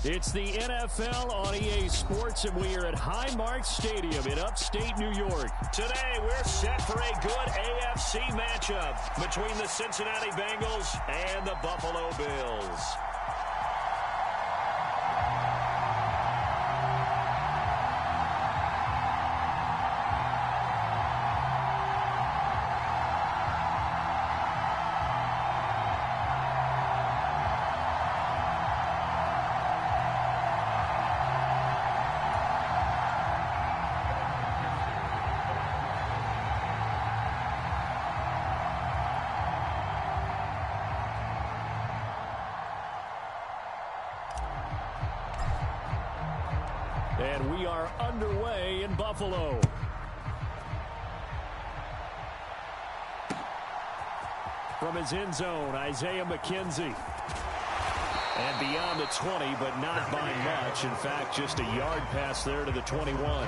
It's the NFL on EA Sports, and we are at Highmark Stadium in upstate New York. Today, we're set for a good AFC matchup between the Cincinnati Bengals and the Buffalo Bills. And we are underway in Buffalo. From his end zone, Isaiah McKenzie. And beyond the 20, but not by much. In fact, just a yard pass there to the 21.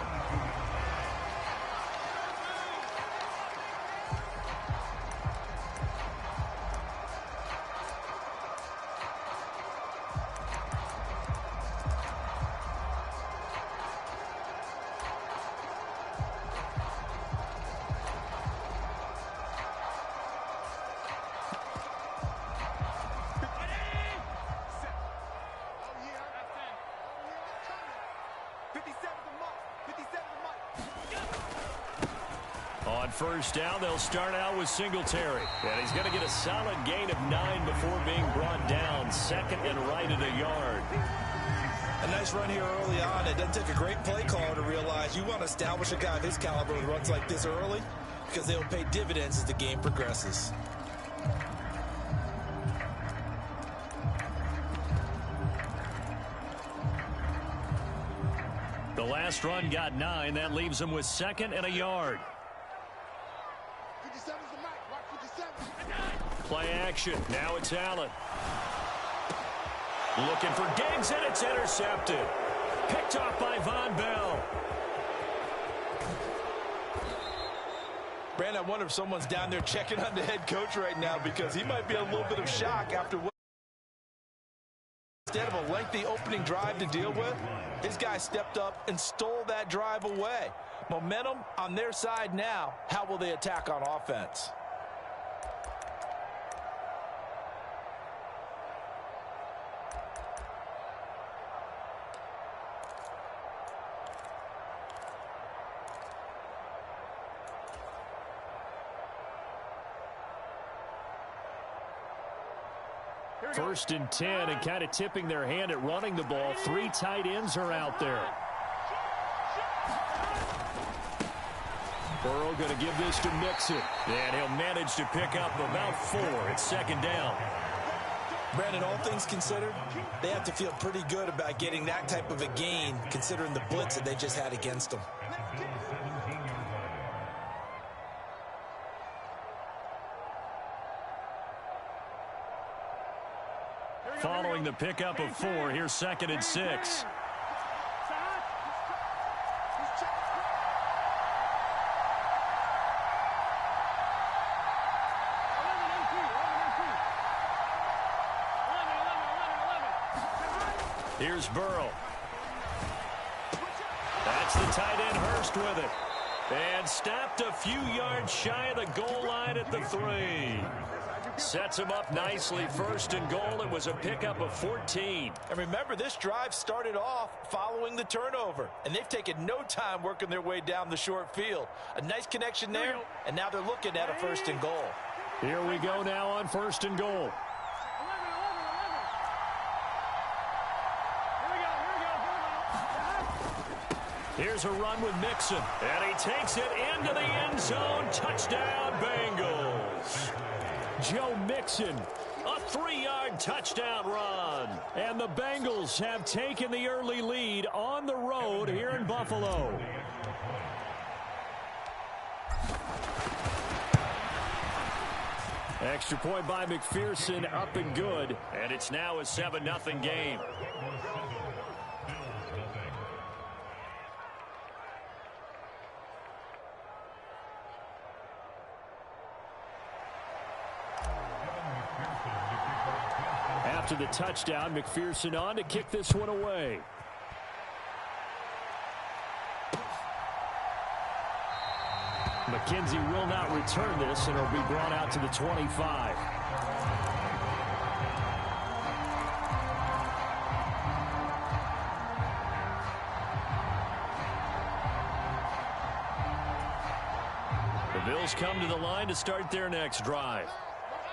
On first down, they'll start out with Singletary. And he's going to get a solid gain of 9 before being brought down. Second and right at a yard. A nice run here early on. It doesn't take a great play caller to realize you want to establish a guy of his caliber with runs like this early because they'll pay dividends as the game progresses. The last run got 9. That leaves him with second and a yard. Play action. Now it's Allen. Looking for Diggs, and it's intercepted. Picked off by Von Bell. Brandon, I wonder if someone's down there checking on the head coach right now because he might be a little bit of shock after what instead of a lengthy opening drive to deal with, his guy stepped up and stole that drive away. Momentum on their side now. How will they attack on offense? First and 10, and kind of tipping their hand at running the ball. 3 tight ends are out there. Burrow going to give this to Mixon, and he'll manage to pick up about 4 at second down. Brandon, all things considered, they have to feel pretty good about getting that type of a gain considering the blitz that they just had against them. Following the pickup of 4, here's second and 6. Here's Burrow. That's the tight end Hurst with it. And stopped a few yards shy of the goal line at the 3. Sets him up nicely. First and goal. It was a pickup of 14. And remember, this drive started off following the turnover. And they've taken no time working their way down the short field. A nice connection there, and now they're looking at a first and goal. Here we go now on first and goal. Here's a run with Mixon. And he takes it into the end zone. Touchdown, Bengals. Joe Mixon, a 3-yard touchdown run. And the Bengals have taken the early lead on the road here in Buffalo. Extra point by McPherson, up and good. And it's now a 7-0 game. After the touchdown, McPherson on to kick this one away. McKenzie will not return this, and it'll be brought out to the 25. The Bills come to the line to start their next drive.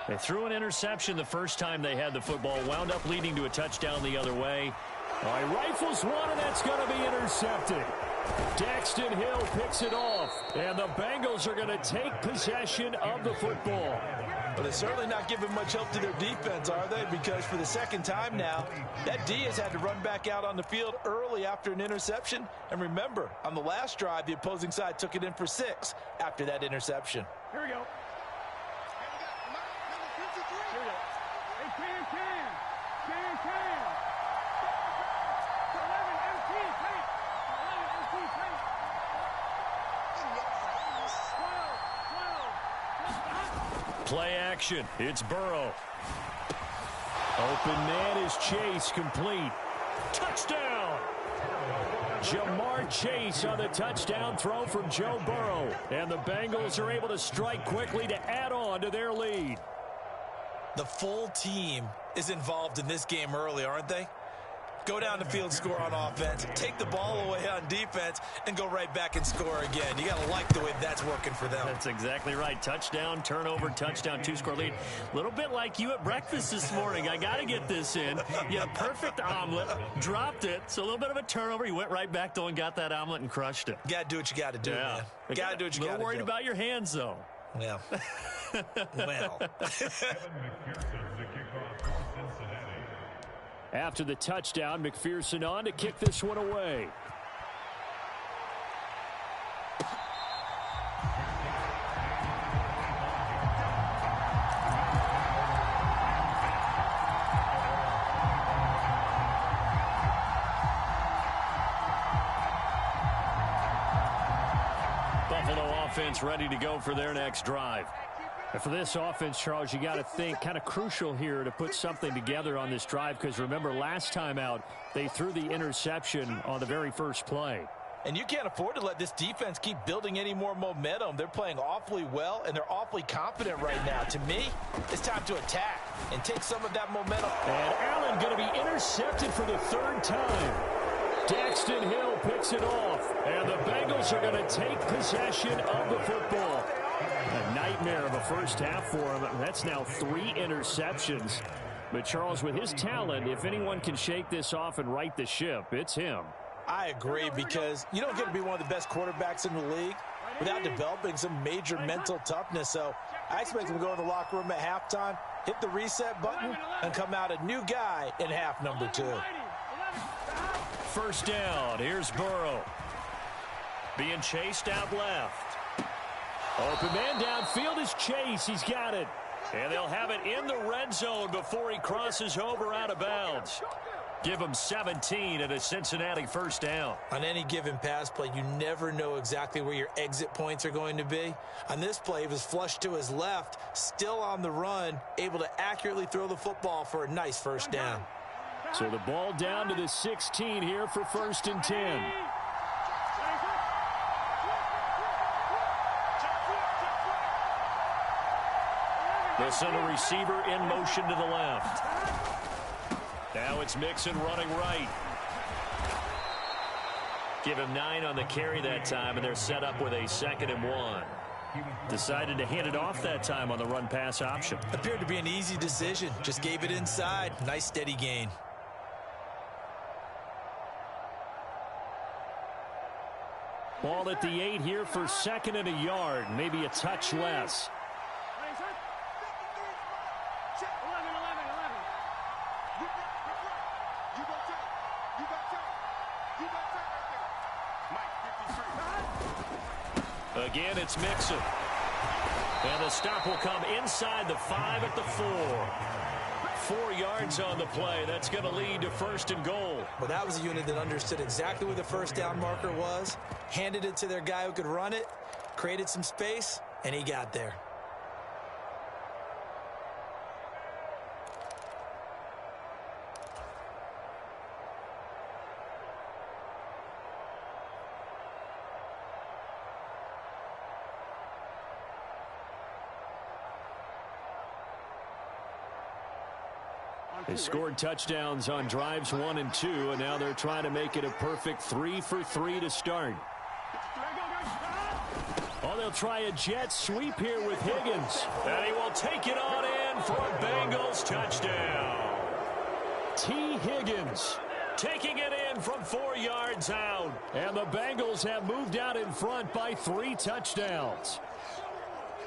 They threw an interception the first time they had the football, wound up leading to a touchdown the other way. All right, rifles one, and that's going to be intercepted. Daxton Hill picks it off, and the Bengals are going to take possession of the football. But they're certainly not giving much help to their defense, are they? Because for the second time now, that D has had to run back out on the field early after an interception. And remember, on the last drive, the opposing side took it in for 6 after that interception. Here we go. Play action. It's Burrow. Open man is Chase, complete. Touchdown! Jamar Chase on the touchdown throw from Joe Burrow. And the Bengals are able to strike quickly to add on to their lead. The full team is involved in this game early, aren't they? Go down the field, score on offense, take the ball away on defense, and go right back and score again. You got to like the way that's working for them. That's exactly right. Touchdown, turnover, touchdown, 2-score lead. A little bit like you at breakfast this morning. I got to get this in. You had a perfect omelet, dropped it, so a little bit of a turnover. You went right back, though, and got that omelet and crushed it. You got to do what you got to do, man. You got to do what you got to do. A little worried about your hands, though. Yeah. Well. After the touchdown, McPherson on to kick this one away. Buffalo offense ready to go for their next drive. And for this offense, Charles, you got to think kind of crucial here to put something together on this drive, because remember last time out they threw the interception on the very first play. And you can't afford to let this defense keep building any more momentum. They're playing awfully well, and they're awfully confident right now. To me, it's time to attack and take some of that momentum. And Allen going to be intercepted for the 3rd time. Daxton Hill picks it off, and the Bengals are going to take possession of the football. A nightmare of a first half for him. That's now 3 interceptions. But Charles, with his talent, if anyone can shake this off and right the ship, it's him. I agree, because you don't get to be one of the best quarterbacks in the league without developing some major mental toughness. So I expect him to go in the locker room at halftime, hit the reset button, and come out a new guy in half number 2. First down. Here's Burrow. Being chased out left. Open man downfield is Chase. He's got it. And they'll have it in the red zone before he crosses over out of bounds. Give him 17 at a Cincinnati first down. On any given pass play, you never know exactly where your exit points are going to be. On this play, he was flushed to his left, still on the run, able to accurately throw the football for a nice first down. So the ball down to the 16 here for 1st and 10. They'll send a receiver in motion to the left. Now it's Mixon running right. Give him 9 on the carry that time, and they're set up with a 2nd and 1. Decided to hand it off that time on the run-pass option. Appeared to be an easy decision. Just gave it inside. Nice steady gain. Ball at the 8 here for 2nd and a yard. Maybe a touch less. Again, it's Mixon. And the stop will come inside the 5 at the 4. 4 yards on the play. That's going to lead to 1st and goal. Well, that was a unit that understood exactly where the first down marker was, handed it to their guy who could run it, created some space, and he got there. They scored touchdowns on drives 1 and 2, and now they're trying to make it a perfect 3 for 3 to start. Oh, they'll try a jet sweep here with Higgins. And he will take it on in for a Bengals touchdown. T. Higgins taking it in from 4 yards out. And the Bengals have moved out in front by 3 touchdowns.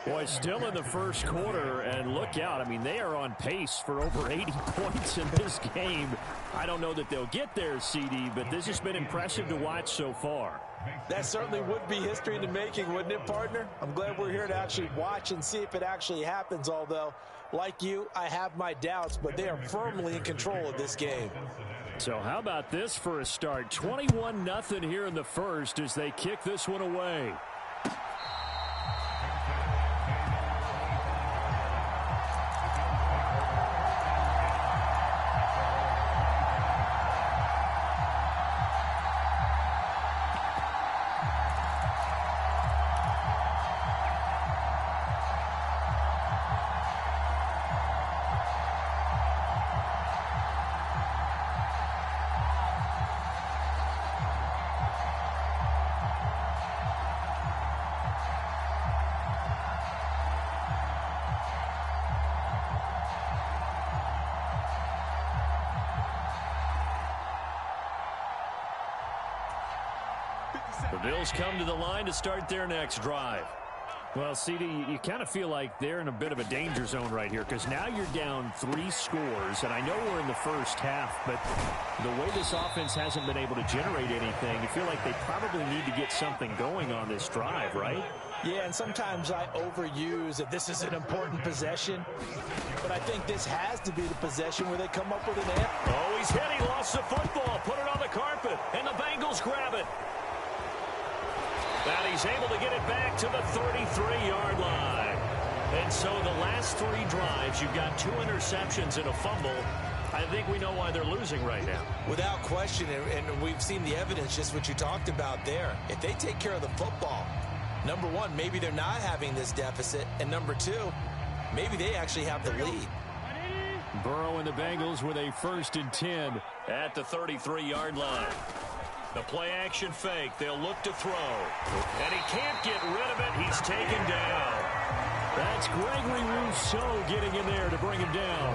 Boy, still in the first quarter, and look out. I mean, they are on pace for over 80 points in this game. I don't know that they'll get there, CD, but this has been impressive to watch so far. That certainly would be history in the making, wouldn't it, partner? I'm glad we're here to actually watch and see if it actually happens, although, like you, I have my doubts, but they are firmly in control of this game. So how about this for a start? 21-0 here in the first as they kick this one away. The Bills come to the line to start their next drive. Well, CD, you kind of feel like they're in a bit of a danger zone right here because now you're down 3 scores, and I know we're in the first half, but the way this offense hasn't been able to generate anything, you feel like they probably need to get something going on this drive, right? Yeah, and sometimes I overuse that this is an important possession, but I think this has to be the possession where they come up with an answer. Oh, he's hit. He lost the football. Put it on the carpet, and the Bengals grab it. And he's able to get it back to the 33-yard line. And so the last 3 drives, you've got 2 interceptions and a fumble. I think we know why they're losing right now. Without question, and we've seen the evidence, just what you talked about there. If they take care of the football, number 1, maybe they're not having this deficit. And number 2, maybe they actually have the lead. Burrow and the Bengals with a 1st and 10 at the 33-yard line. The play-action fake. They'll look to throw. And he can't get rid of it. He's taken down. That's Gregory Rousseau getting in there to bring him down.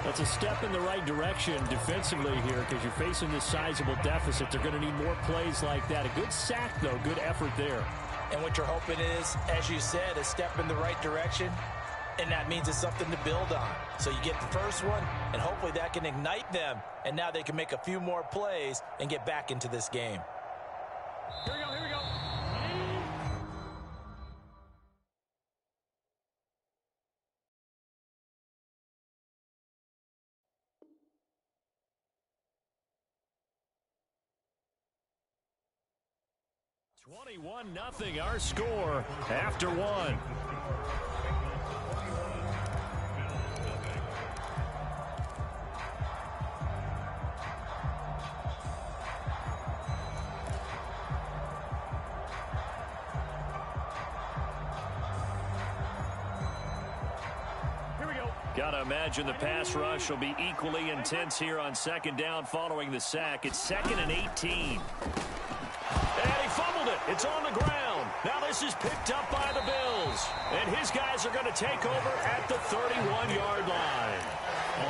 That's a step in the right direction defensively here because you're facing this sizable deficit. They're going to need more plays like that. A good sack, though. Good effort there. And what you're hoping is, as you said, a step in the right direction. And that means it's something to build on. So you get the first one, and hopefully that can ignite them. And now they can make a few more plays and get back into this game. Here we go, here we go. $21-0 our score after 1. Gotta imagine the pass rush will be equally intense here on 2nd down following the sack. It's 2nd and 18. And he fumbled it. It's on the ground. Now this is picked up by the Bills. And his guys are going to take over at the 31-yard line.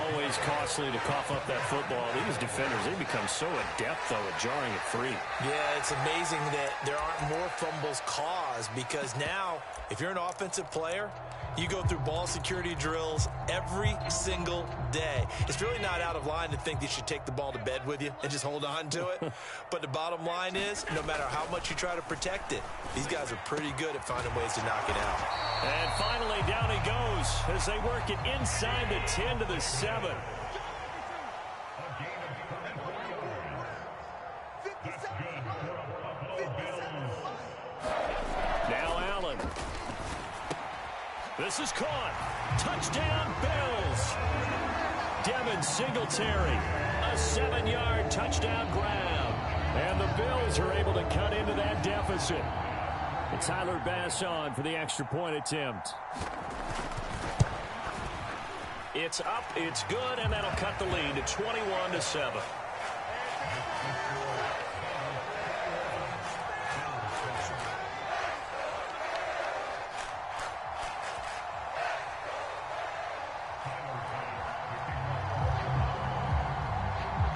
Always costly to cough up that football. These defenders, they become so adept, though, at jarring it free. Yeah, it's amazing that there aren't more fumbles caused because now, if you're an offensive player, you go through ball security drills every single day. It's really not out of line to think you should take the ball to bed with you and just hold on to it. But the bottom line is, no matter how much you try to protect it, these guys are pretty good at finding ways to knock it out. And finally, down he goes as they work it inside the 10 to the 7. Now Allen. This is caught. Touchdown, Bills. Devin Singletary. A 7-yard touchdown grab. And the Bills are able to cut into that deficit. And Tyler Bass on for the extra point attempt. It's up, it's good, and that'll cut the lead to 21-7.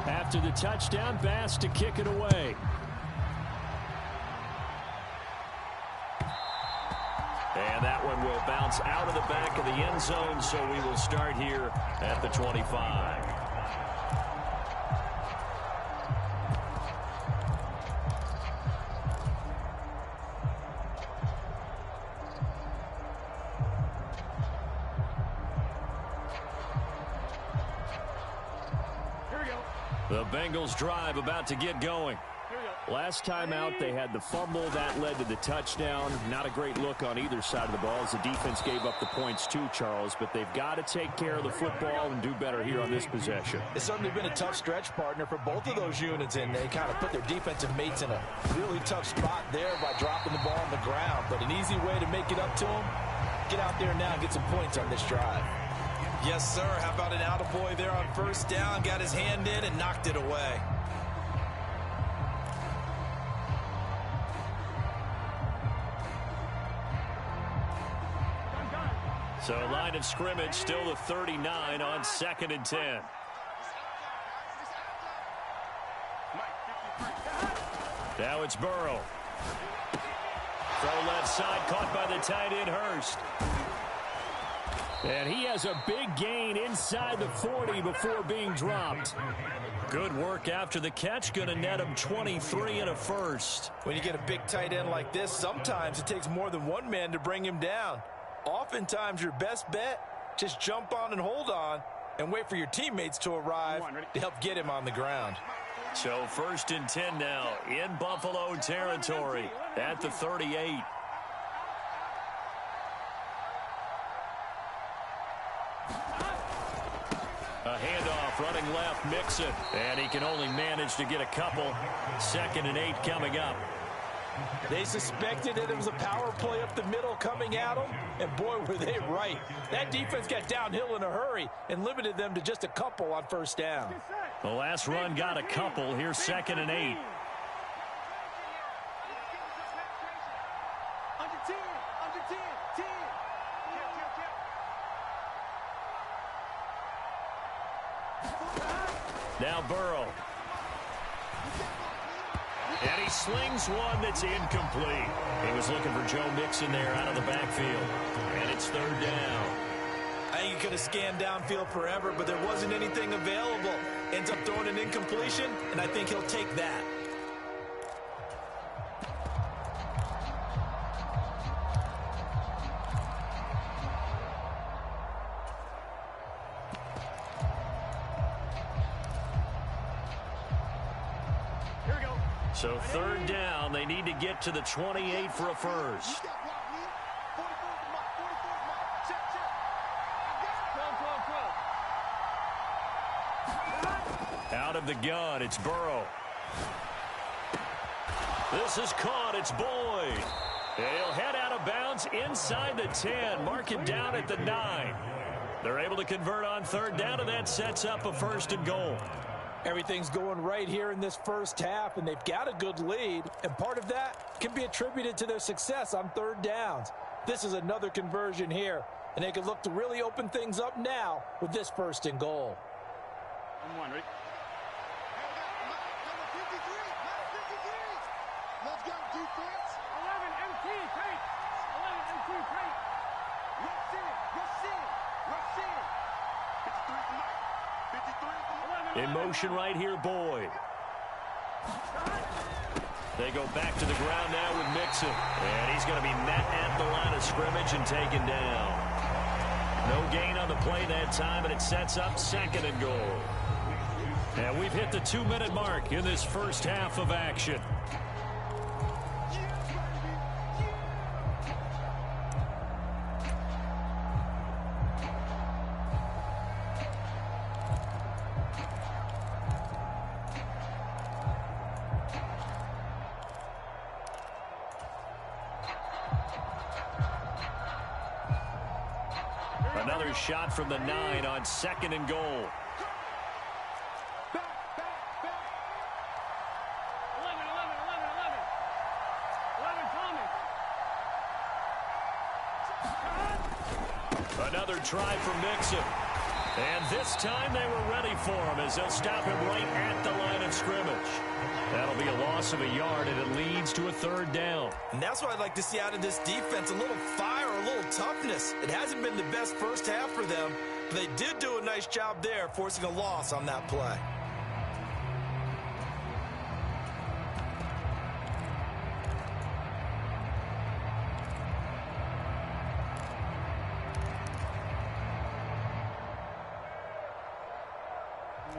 After the touchdown, Bass to kick it away. And that one will bounce out of the back of the end zone, so we will start here at the 25. Here we go. The Bengals drive about to get going. Last time out, they had the fumble. That led to the touchdown. Not a great look on either side of the ball as the defense gave up the points too, Charles. But they've got to take care of the football and do better here on this possession. It's certainly been a tough stretch, partner, for both of those units, and they kind of put their defensive mates in a really tough spot there by dropping the ball on the ground. But an easy way to make it up to them, get out there now and get some points on this drive. Yes, sir. How about an attaboy there on first down? Got his hand in and knocked it away. So line of scrimmage still the 39 on 2nd and 10. Now it's Burrow. Throw left side, caught by the tight end Hurst. And he has a big gain inside the 40 before being dropped. Good work after the catch. Going to net him 23 and a first. When you get a big tight end like this, sometimes it takes more than one man to bring him down. Oftentimes, your best bet, just jump on and hold on and wait for your teammates to arrive to help get him on the ground. So 1st and 10 now in Buffalo territory at the 38. A handoff running left, Mixon. And he can only manage to get a couple. 2nd and 8 coming up. They suspected that it was a power play up the middle coming at them, and boy, were they right. That defense got downhill in a hurry and limited them to just a couple on first down. The last run got a couple. Here's 2nd and 8. Now Burrow. And he slings one that's incomplete. He was looking for Joe Mixon there out of the backfield. And it's 3rd down. I think he could have scanned downfield forever, but there wasn't anything available. Ends up throwing an incompletion, and I think he'll take that. So 3rd down, they need to get to the 28 for a first. Out of the gun, it's Burrow. This is caught, it's Boyd. He'll head out of bounds inside the 10, mark it down at the 9. They're able to convert on 3rd down, and that sets up a 1st and goal. Everything's going right here in this first half, and they've got a good lead, and part of that can be attributed to their success on 3rd downs. This is another conversion here, and they can look to really open things up now with this 1st and goal. Ready? Let's go, defense. 11 MT, tight. 11 MT, tight. Rush in. 53 for Mike. 53 for Mike. In motion right here, Boyd. They go back to the ground now with Mixon. And he's going to be met at the line of scrimmage and taken down. No gain on the play that time, and it sets up 2nd and goal. And we've hit the 2-minute mark in this first half of action. Another shot from the 9 on 2nd and goal. 11, Another try for Mixon. And this time they were ready for him as they'll stop him right at the line of scrimmage. That'll be a loss of a yard, and it leads to a 3rd down. And that's what I'd like to see out of this defense, a little fire, a little toughness. It hasn't been the best first half for them, but they did do a nice job there, forcing a loss on that play.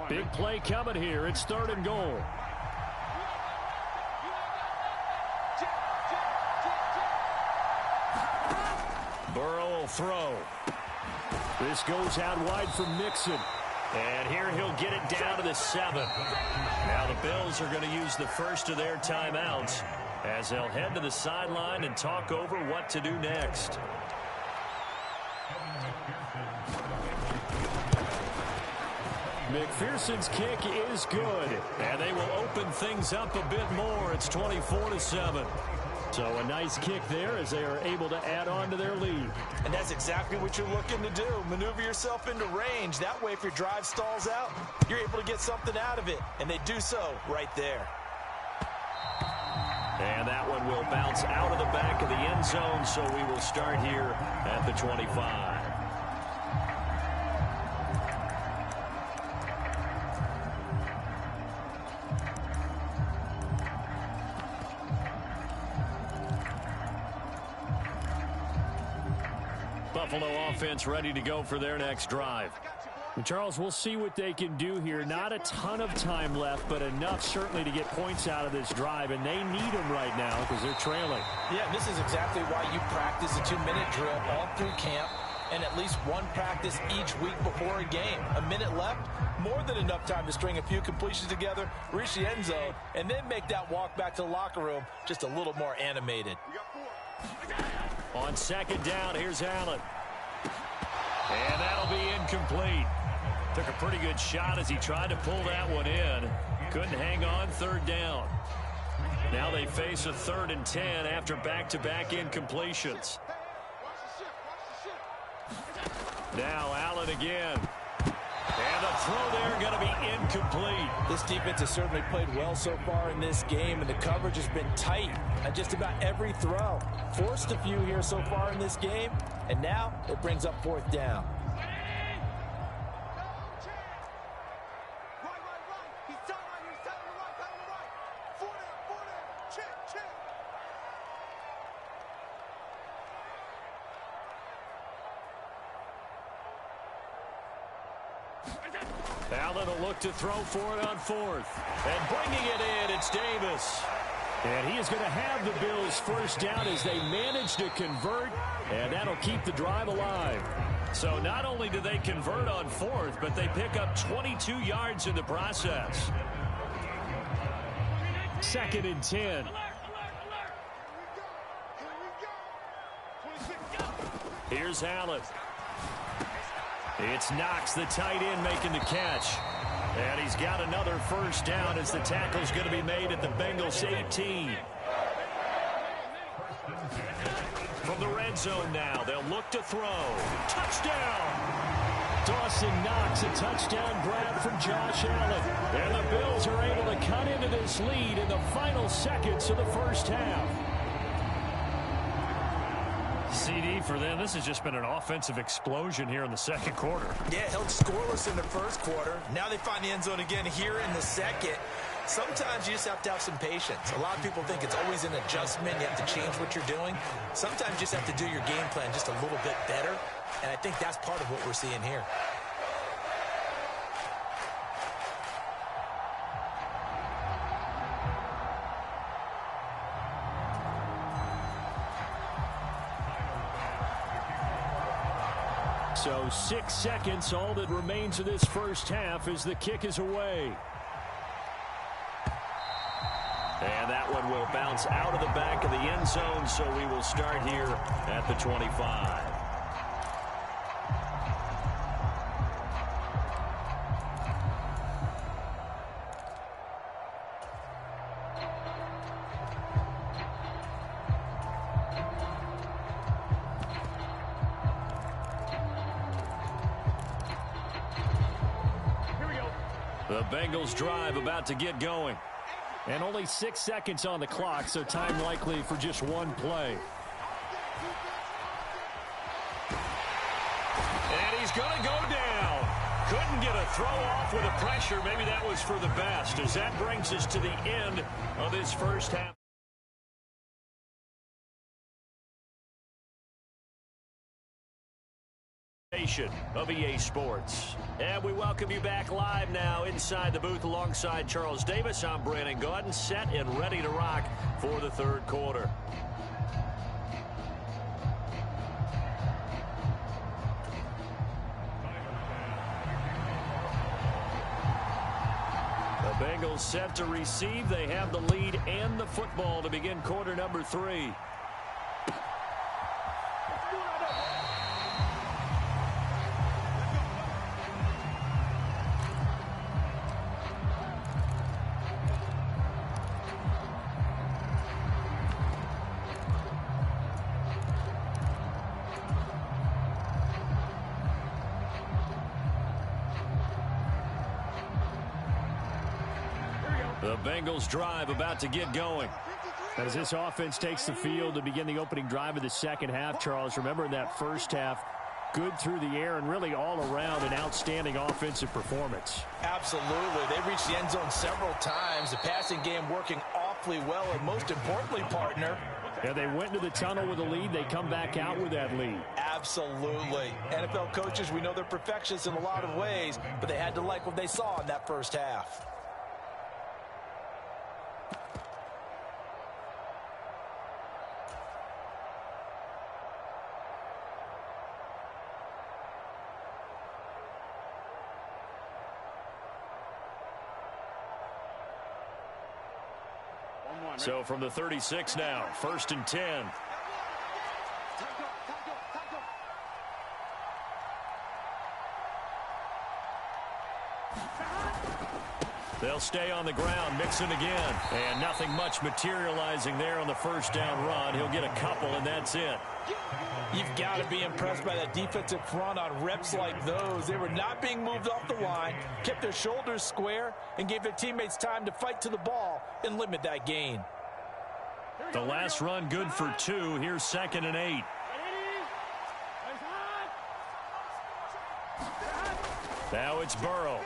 Big play coming here. It's 3rd and goal. Burrow will throw. This goes out wide for Mixon. And here he'll get it down to the 7. Now the Bills are going to use the first of their timeouts as they'll head to the sideline and talk over what to do next. McPherson's kick is good, and they will open things up a bit more. It's 24-7. So a nice kick there as they are able to add on to their lead. And that's exactly what you're looking to do. Maneuver yourself into range. That way, if your drive stalls out, you're able to get something out of it. And they do so right there. And that one will bounce out of the back of the end zone, so we will start here at the 25. Buffalo offense ready to go for their next drive. And Charles, we'll see what they can do here. Not a ton of time left, but enough certainly to get points out of this drive, and they need them right now because they're trailing. Yeah, this is exactly why you practice a 2-minute drill all through camp and at least one practice each week before a game. A minute left, more than enough time to string a few completions together, reach the end zone, and then make that walk back to the locker room just a little more animated. On 2nd down, here's Allen. And that'll be incomplete. Took a pretty good shot as he tried to pull that one in. Couldn't hang on. 3rd down. Now they face a 3rd and 10 after back-to-back incompletions. Now Allen again. And the throw there going to be incomplete. This defense has certainly played well so far in this game, and the coverage has been tight on just about every throw. Forced a few here so far in this game, and now it brings up 4th down. Allen will look to throw for it on 4th. And bringing it in, it's Davis. And he is going to have the Bills' first down as they manage to convert, and that'll keep the drive alive. So not only do they convert on 4th, but they pick up 22 yards in the process. 2nd and 10. Here's Allen. It's Knox, the tight end, making the catch. And he's got another first down as the tackle's going to be made at the Bengals 18. From the red zone now, they'll look to throw. Touchdown! Dawson Knox, a touchdown grab from Josh Allen. And the Bills are able to cut into this lead in the final seconds of the first half. CD for them, this has just been an offensive explosion here in the 2nd quarter. Yeah, held scoreless in the 1st quarter. Now they find the end zone again here in the 2nd. Sometimes you just have to have some patience. A lot of people think it's always an adjustment. You have to change what you're doing. Sometimes you just have to do your game plan just a little bit better. And I think that's part of what we're seeing here. So 6 seconds, all that remains of this first half as the kick is away. And that one will bounce out of the back of the end zone, so we will start here at the 25. The Bengals drive about to get going. And only 6 seconds on the clock, so time likely for just one play. And he's going to go down. Couldn't get a throw off with the pressure. Maybe that was for the best, as that brings us to the end of this first half. Of EA Sports. And we welcome you back live now inside the booth alongside Charles Davis. I'm Brandon Gaudin, set and ready to rock for the third quarter. The Bengals set to receive. They have the lead and the football to begin quarter number 3. The Bengals drive about to get going. As this offense takes the field to begin the opening drive of the second half, Charles, remember in that first half, good through the air and really all around an outstanding offensive performance. Absolutely. They reached the end zone several times. The passing game working awfully well, and most importantly, partner, yeah, they went into the tunnel with a lead. They come back out with that lead. Absolutely. NFL coaches, we know they're perfectionists in a lot of ways, but they had to like what they saw in that first half. So from the 36 now, 1st and 10. They'll stay on the ground, Mixon again. And nothing much materializing there on the first down run. He'll get a couple, and that's it. You've got to be impressed by that defensive front on reps like those. They were not being moved off the line, kept their shoulders square, and gave their teammates time to fight to the ball and limit that gain. The last run good for 2. Here's 2nd and 8. Now it's Burrow.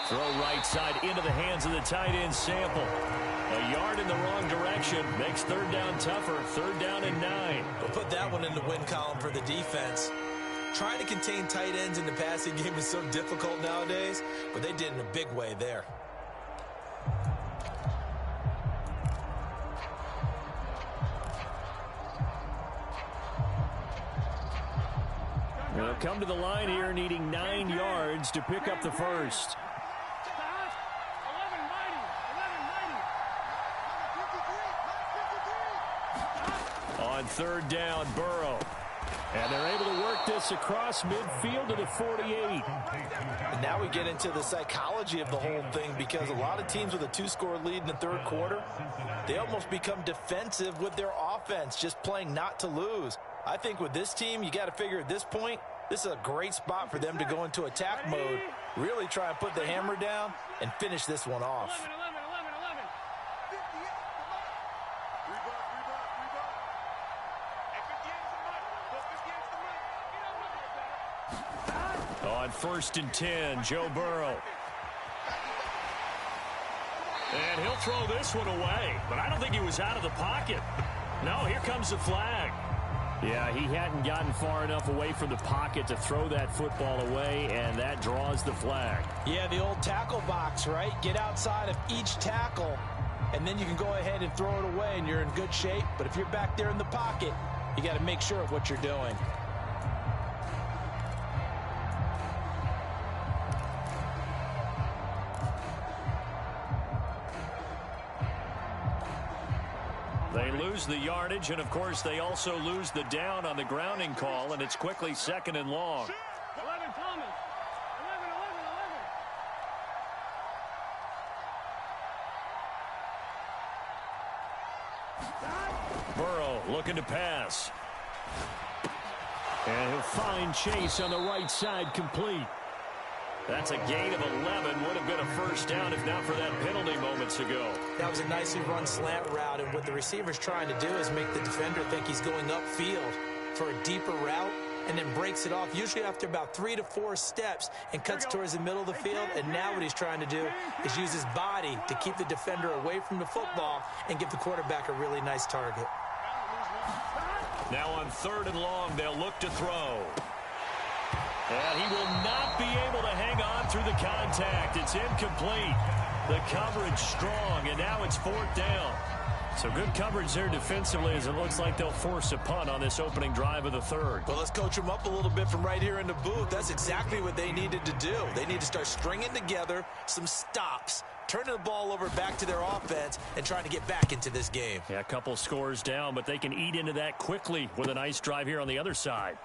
Throw right side into the hands of the tight end Sample. A yard in the wrong direction makes third down tougher. 3rd down and 9. We'll put that one in the win column for the defense. Trying to contain tight ends in the passing game is so difficult nowadays, but they did in a big way there. They'll come to the line here needing 9 yards to pick up the first. On 3rd down, Burrow. And they're able to work this across midfield to the 48. And now we get into the psychology of the whole thing, because a lot of teams with a 2-score lead in the third quarter, they almost become defensive with their offense, just playing not to lose. I think with this team, you got to figure at this point, this is a great spot for them to go into attack mode, really try and put the hammer down and finish this one off. On 1st and 10, Joe Burrow. And he'll throw this one away, but I don't think he was out of the pocket. No, here comes the flag. Yeah, he hadn't gotten far enough away from the pocket to throw that football away, and that draws the flag. Yeah, the old tackle box, right? Get outside of each tackle, and then you can go ahead and throw it away, and you're in good shape. But if you're back there in the pocket, you got to make sure of what you're doing. They lose the yardage, and, of course, they also lose the down on the grounding call, and it's quickly 2nd and long. 11, Thomas. 11. Burrow looking to pass. And he'll find Chase on the right side, complete. That's a gain of 11. Would have been a first down if not for that penalty moments ago. That was a nicely run slant route, and what the receiver's trying to do is make the defender think he's going upfield for a deeper route, and then breaks it off, usually after about 3 to 4 steps, and cuts towards the middle of the field. And now what he's trying to do is use his body to keep the defender away from the football and give the quarterback a really nice target. Now on 3rd and long, they'll look to throw. And he will not be able to hang on through the contact. It's incomplete. The coverage strong, and now it's 4th down. So good coverage there defensively, as it looks like they'll force a punt on this opening drive of the 3rd. Well, let's coach them up a little bit from right here in the booth. That's exactly what they needed to do. They need to start stringing together some stops, turning the ball over back to their offense, and trying to get back into this game. Yeah, a couple scores down, but they can eat into that quickly with a nice drive here on the other side.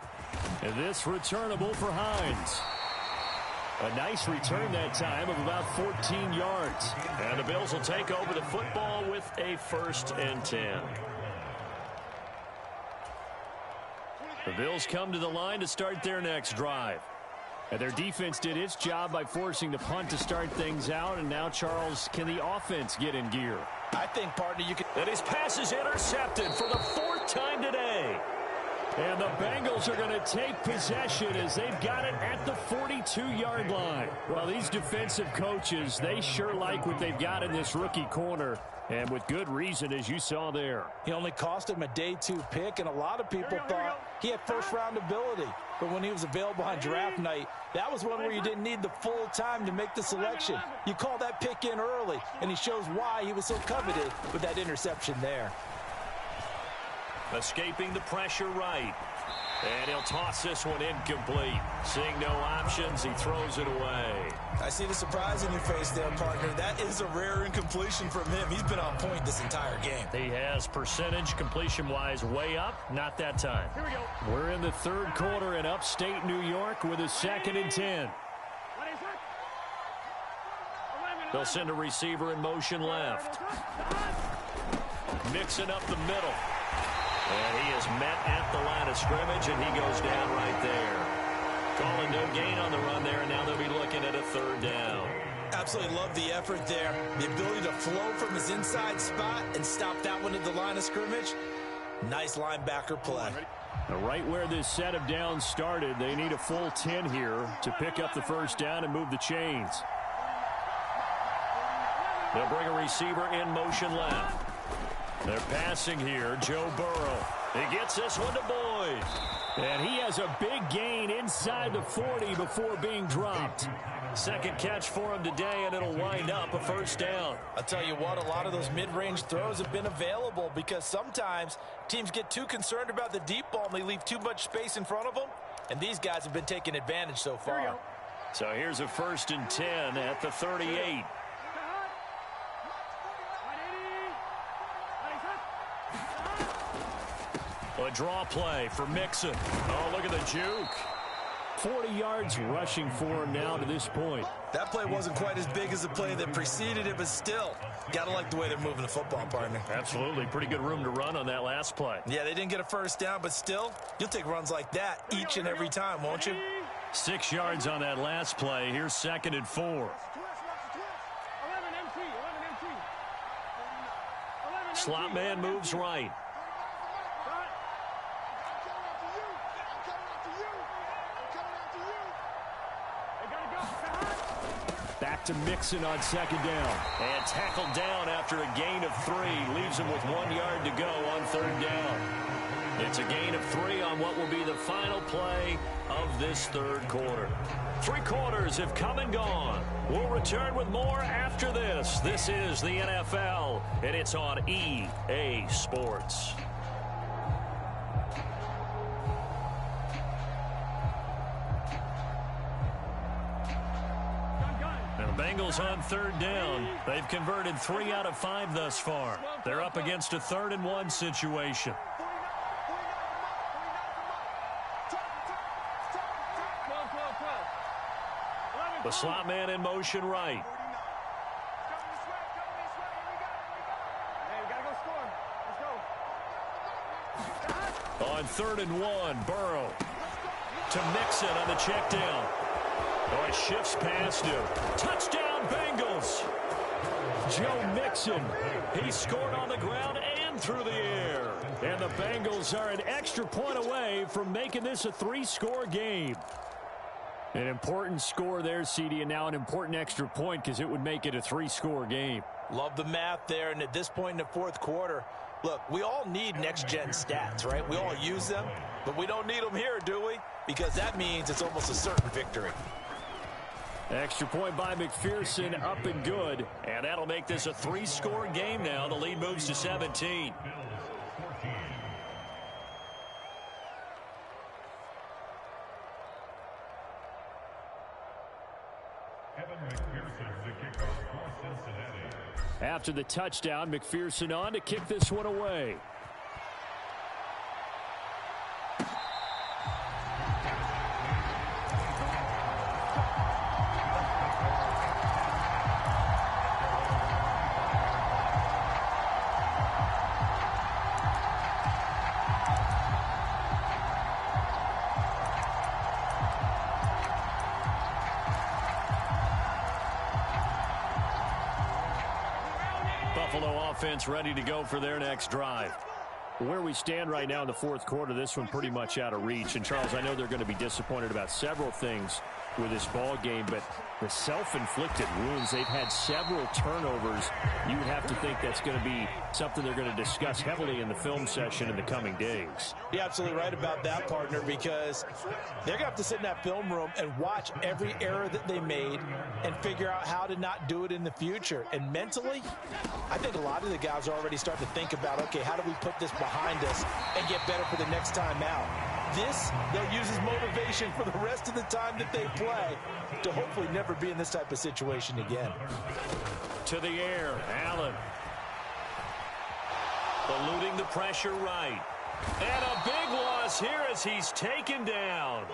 And this returnable for Hines. A nice return that time of about 14 yards. And the Bills will take over the football with a 1st and 10. The Bills come to the line to start their next drive. And their defense did its job by forcing the punt to start things out. And now, Charles, can the offense get in gear? I think, partner, you can... And his pass is intercepted for the 4th time today. And the Bengals are going to take possession as they've got it at the 42-yard line. Well, these defensive coaches, they sure like what they've got in this rookie corner. And with good reason, as you saw there. He only cost him a day 2 pick, and a lot of people thought he had first-round ability. But when he was available on draft night, that was one where you didn't need the full time to make the selection. You call that pick in early, and he shows why he was so coveted with that interception there. Escaping the pressure right. And he'll toss this one incomplete. Seeing no options, he throws it away. I see the surprise in your face there, partner. That is a rare incompletion from him. He's been on point this entire game. He has percentage completion-wise way up. Not that time. Here we go. We're in the 3rd quarter in upstate New York with a 2nd and 10. What is it? 11, They'll send a receiver in motion left. Mixing up the middle. And he is met at the line of scrimmage, and he goes down right there. Calling no gain on the run there, and now they'll be looking at a 3rd down. Absolutely love the effort there. The ability to flow from his inside spot and stop that one at the line of scrimmage. Nice linebacker play. Right where this set of downs started, they need a full 10 here to pick up the 1st down and move the chains. They'll bring a receiver in motion left. They're passing here. Joe Burrow. He gets this one to Boyd. And he has a big gain inside the 40 before being dropped. 2nd catch for him today, and it'll wind up a 1st down. I'll tell you what, a lot of those mid-range throws have been available because sometimes teams get too concerned about the deep ball and they leave too much space in front of them. And these guys have been taking advantage so far. So here's a 1st and 10 at the 38. A draw play for Mixon. Oh, look at the juke. 40 yards rushing for him now to this point. That play wasn't quite as big as the play that preceded it, but still, gotta like the way they're moving the football, partner. Absolutely. Pretty good room to run on that last play. Yeah, they didn't get a 1st down, but still, you'll take runs like that each and every time, won't you? 6 yards on that last play. Here's 2nd and 4. 11 MT. Slot man moves right. Back to Mixon on 2nd down. And tackled down after a gain of 3. Leaves him with 1 yard to go on 3rd down. It's a gain of 3 on what will be the final play of this 3rd quarter. 3 quarters have come and gone. We'll return with more after this. This is the NFL, and it's on EA Sports. Bengals on 3rd down. They've converted 3 out of 5 thus far. They're up against a 3rd and 1 situation. The slot man in motion right. On 3rd and 1, Burrow to Mixon on the check down. Oh, it shifts past him. Touchdown, Bengals. Joe Mixon, he scored on the ground and through the air. And the Bengals are an extra point away from making this a 3-score game. An important score there, CD, and now an important extra point because it would make it a 3-score game. Love the math there, and at this point in the fourth quarter, look, we all need next-gen stats, right? We all use them, but we don't need them here, do we? Because that means it's almost a certain victory. Extra point by McPherson, up and good. And that'll make this a 3-score game now. The lead moves to 17. After the touchdown, McPherson on to kick this one away. Buffalo offense ready to go for their next drive. Where we stand right now in the fourth quarter, this one pretty much out of reach. And, Charles, I know they're going to be disappointed about several things with this ball game, but the self-inflicted wounds, they've had several turnovers. You would have to think that's going to be something they're going to discuss heavily in the film session in the coming days. You're absolutely right about that, partner, because they're going to have to sit in that film room and watch every error that they made and figure out how to not do it in the future. And mentally, I think a lot of the guys are already starting to think about, okay, how do we put this behind us and get better for the next time out? This, they'll use as motivation for the rest of the time that they play to hopefully never be in this type of situation again. To the air, Allen. Eluding the pressure right. And a big loss here as he's taken down.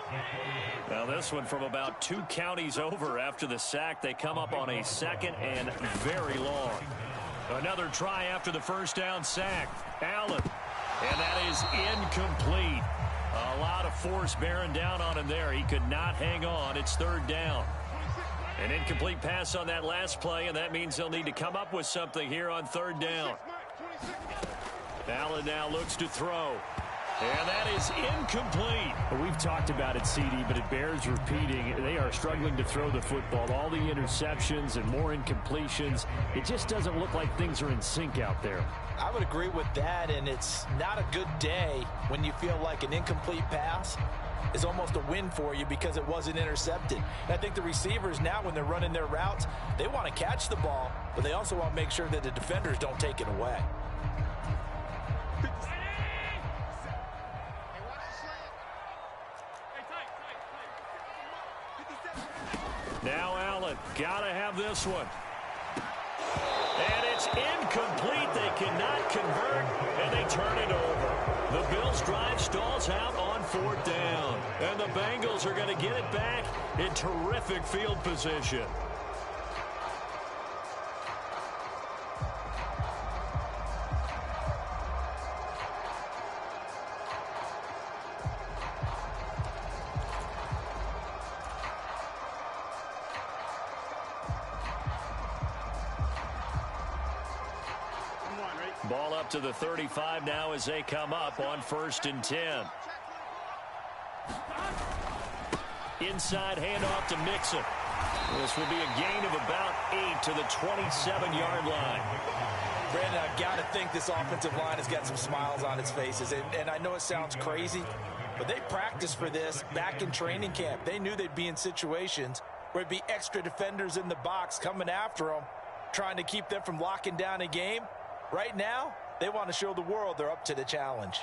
Now this one from about 2 counties over after the sack. They come up on a 2nd and very long. Another try after the first down sack. Allen. And that is incomplete. A lot of force bearing down on him there. He could not hang on. It's 3rd down. An incomplete pass on that last play, and that means they'll need to come up with something here on 3rd down. Allen now looks to throw. And that is incomplete. We've talked about it, CD, but it bears repeating. They are struggling to throw the football. All the interceptions and more incompletions. It just doesn't look like things are in sync out there. I would agree with that, and it's not a good day when you feel like an incomplete pass is almost a win for you because it wasn't intercepted. And I think the receivers now, when they're running their routes, they want to catch the ball, but they also want to make sure that the defenders don't take it away. Now Allen, gotta have this one. And it's incomplete. They cannot convert, and they turn it over. The Bills' drive stalls out on 4th down. And the Bengals are going to get it back in terrific field position. Ball up to the 35 now as they come up on 1st and 10. Inside handoff to Mixon. This will be a gain of about 8 to the 27-yard line. Brandon, I've got to think this offensive line has got some smiles on its faces. And I know it sounds crazy, but they practiced for this back in training camp. They knew they'd be in situations where it'd be extra defenders in the box coming after them, trying to keep them from locking down a game. Right now, they want to show the world they're up to the challenge.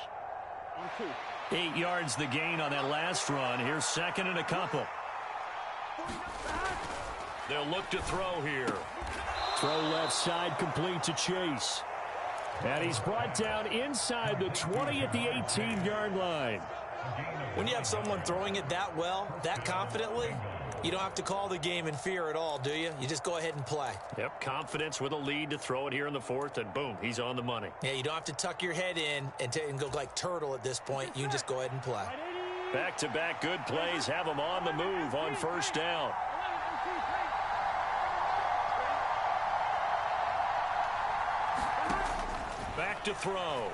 8 yards the gain on that last run. Here's 2nd and a couple. They'll look to throw here. Throw left side complete to Chase. And he's brought down inside the 20 at the 18-yard line. When you have someone throwing it that well, that confidently, you don't have to call the game in fear at all, do you? You just go ahead and play. Yep, confidence with a lead to throw it here in the 4th, and boom, he's on the money. Yeah, you don't have to tuck your head in and go like turtle at this point. You can just go ahead and play. Back-to-back good plays have them on the move on first down. Back to throw.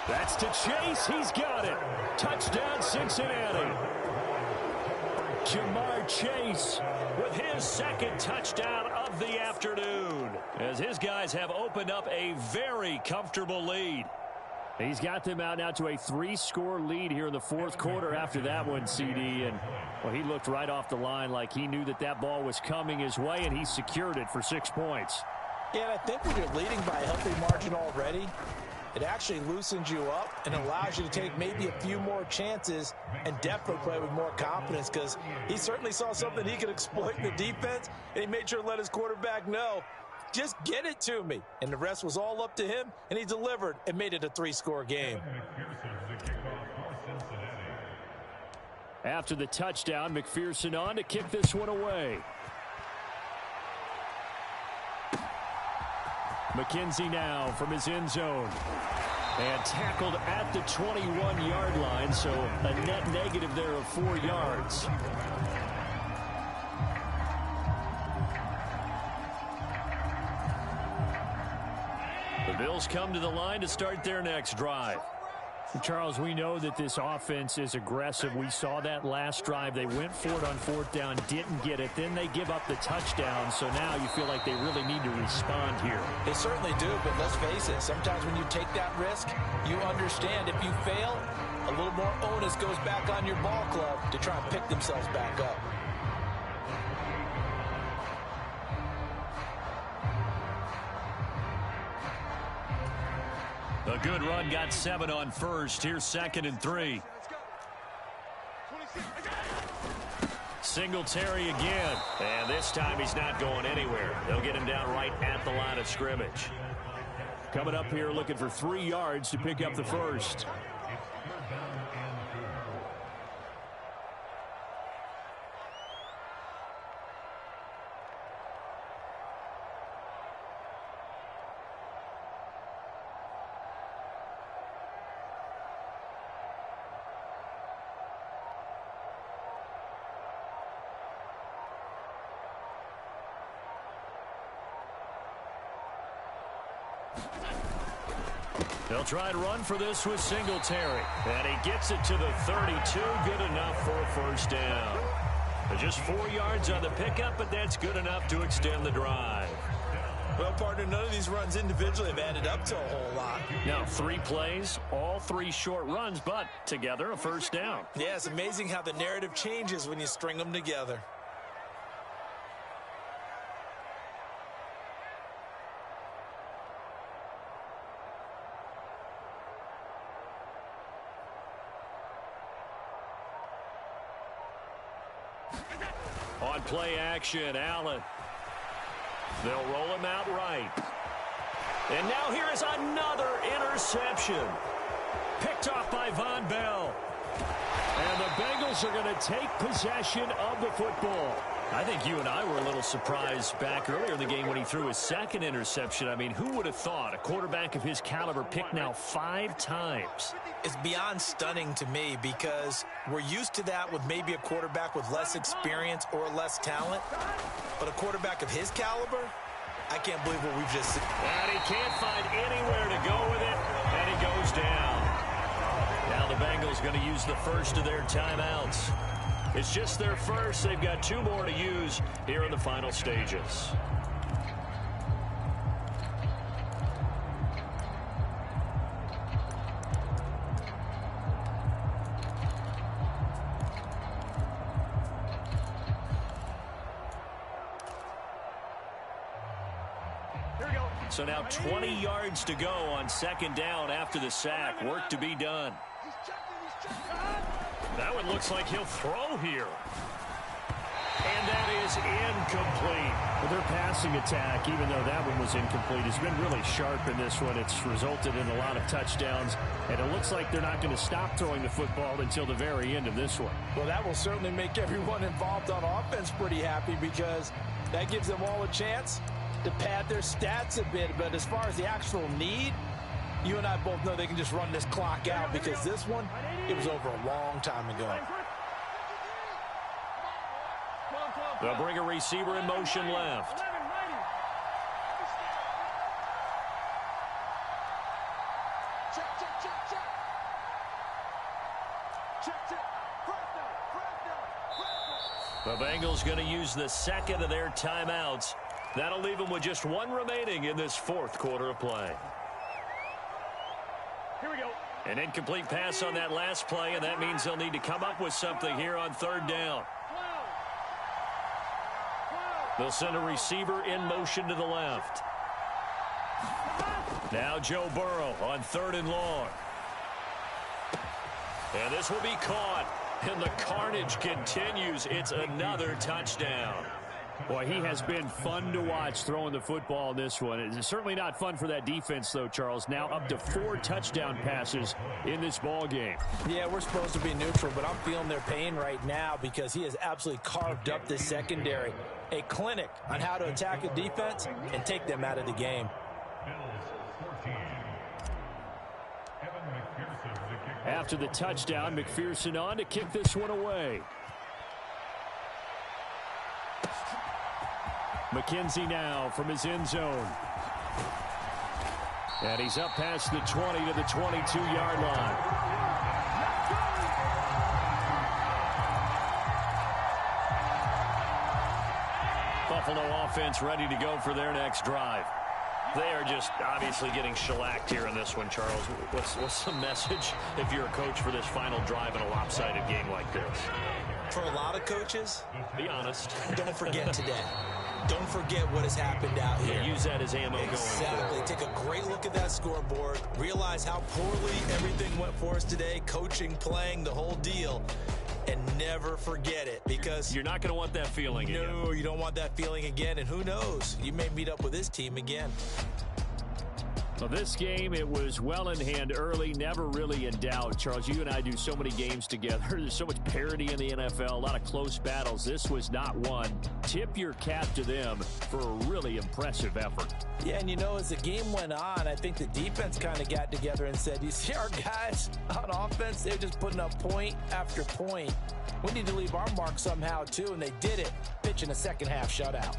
That's to Chase. He's got it. Touchdown, Cincinnati. Jamar Chase with his second touchdown of the afternoon, as his guys have opened up a very comfortable lead. He's got them out now to a 3-score lead here in the fourth quarter after that one, CD. And, well, he looked right off the line like he knew that that ball was coming his way, and he secured it for 6 points. Yeah, and I think when you're leading by a healthy margin already, it actually loosens you up and allows you to take maybe a few more chances and definitely play with more confidence, because he certainly saw something he could exploit in the defense, and he made sure to let his quarterback know, just get it to me. And the rest was all up to him, and he delivered and made it a 3-score game. After the touchdown, McPherson on to kick this one away. McKenzie now from his end zone. And tackled at the 21-yard line, so a net negative there of 4 yards. The Bills come to the line to start their next drive. Charles, we know that this offense is aggressive. We saw that last drive. They went for it on 4th down, didn't get it. Then they give up the touchdown. So now you feel like they really need to respond here. They certainly do, but let's face it. Sometimes when you take that risk, you understand if you fail, a little more onus goes back on your ball club to try and pick themselves back up. A good run got 7 on first. Here's 2nd and 3. Singletary again. And this time he's not going anywhere. They'll get him down right at the line of scrimmage. Coming up here looking for 3 yards to pick up the first. They'll try to run for this with Singletary. And he gets it to the 32. Good enough for a first down. Just 4 yards on the pickup, but that's good enough to extend the drive. Well, partner, none of these runs individually have added up to a whole lot. Now, 3 plays, all 3 short runs, but together a first down. Yeah, it's amazing how the narrative changes when you string them together. On play action, Allen. They'll roll him out right. And now here is another interception. Picked off by Von Bell. And the Bengals are going to take possession of the football. I think you and I were a little surprised back earlier in the game when he threw his 2nd interception. I mean, who would have thought a quarterback of his caliber picked now 5 times? It's beyond stunning to me, because we're used to that with maybe a quarterback with less experience or less talent. But a quarterback of his caliber, I can't believe what we've just seen. And he can't find anywhere to go with it, and he goes down. Now the Bengals going to use the first of their timeouts. It's just their first. They've got 2 more to use here in the final stages. So now 20 yards to go on 2nd down after the sack. Work to be done. That one looks like he'll throw here. And that is incomplete. But their passing attack, even though that one was incomplete, has been really sharp in this one. It's resulted in a lot of touchdowns. And it looks like they're not going to stop throwing the football until the very end of this one. Well, that will certainly make everyone involved on offense pretty happy, because that gives them all a chance to pad their stats a bit. But as far as the actual need, You and I both know they can just run this clock out because this one, it was over a long time ago. They'll bring a receiver in motion left. The Bengals going to use the second of their timeouts. That'll leave them with just one remaining in this fourth quarter of play. Here we go. An incomplete pass on that last play, and that means they'll need to come up with something here on third down. They'll send a receiver in motion to the left. Now Joe Burrow on 3rd and long. And this will be caught. And the carnage continues. It's another touchdown. Boy, he has been fun to watch throwing the football in this one. It's certainly not fun for that defense, though, Charles. Now up to 4 touchdown passes in this ball game. Yeah, we're supposed to be neutral, but I'm feeling their pain right now because he has absolutely carved up this secondary. A clinic on how to attack a defense and take them out of the game. After the touchdown, McPherson on to kick this one away. McKenzie now from his end zone. And he's up past the 20 to the 22-yard line. Buffalo offense ready to go for their next drive. They are just obviously getting shellacked here in this one, Charles. What's the message if you're a coach for this final drive in a lopsided game like this? For a lot of coaches, be honest. Don't forget today. Don't forget what has happened out here. Use that as ammo going forward. Take a great look at that scoreboard. Realize how poorly everything went for us today. Coaching, playing, the whole deal. And never forget it, because you're not going to want that feeling again. No, you don't want that feeling again. And who knows? You may meet up with this team again. Well, this game, it was well in hand early, never really in doubt. Charles, you and I do so many games together. There's so much parity in the NFL, a lot of close battles. This was not one. Tip your cap to them for a really impressive effort. Yeah, and you know, as the game went on, I think the defense kind of got together and said, you see our guys on offense, they're just putting up point after point. We need to leave our mark somehow, too, and they did it, pitching a second-half shutout.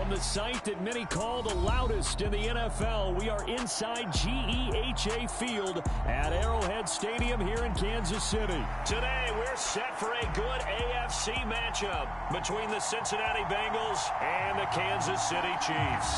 From the site that many call the loudest in the NFL, we are inside GEHA Field at Arrowhead Stadium here in Kansas City. Today, we're set for a good AFC matchup between the Cincinnati Bengals and the Kansas City Chiefs.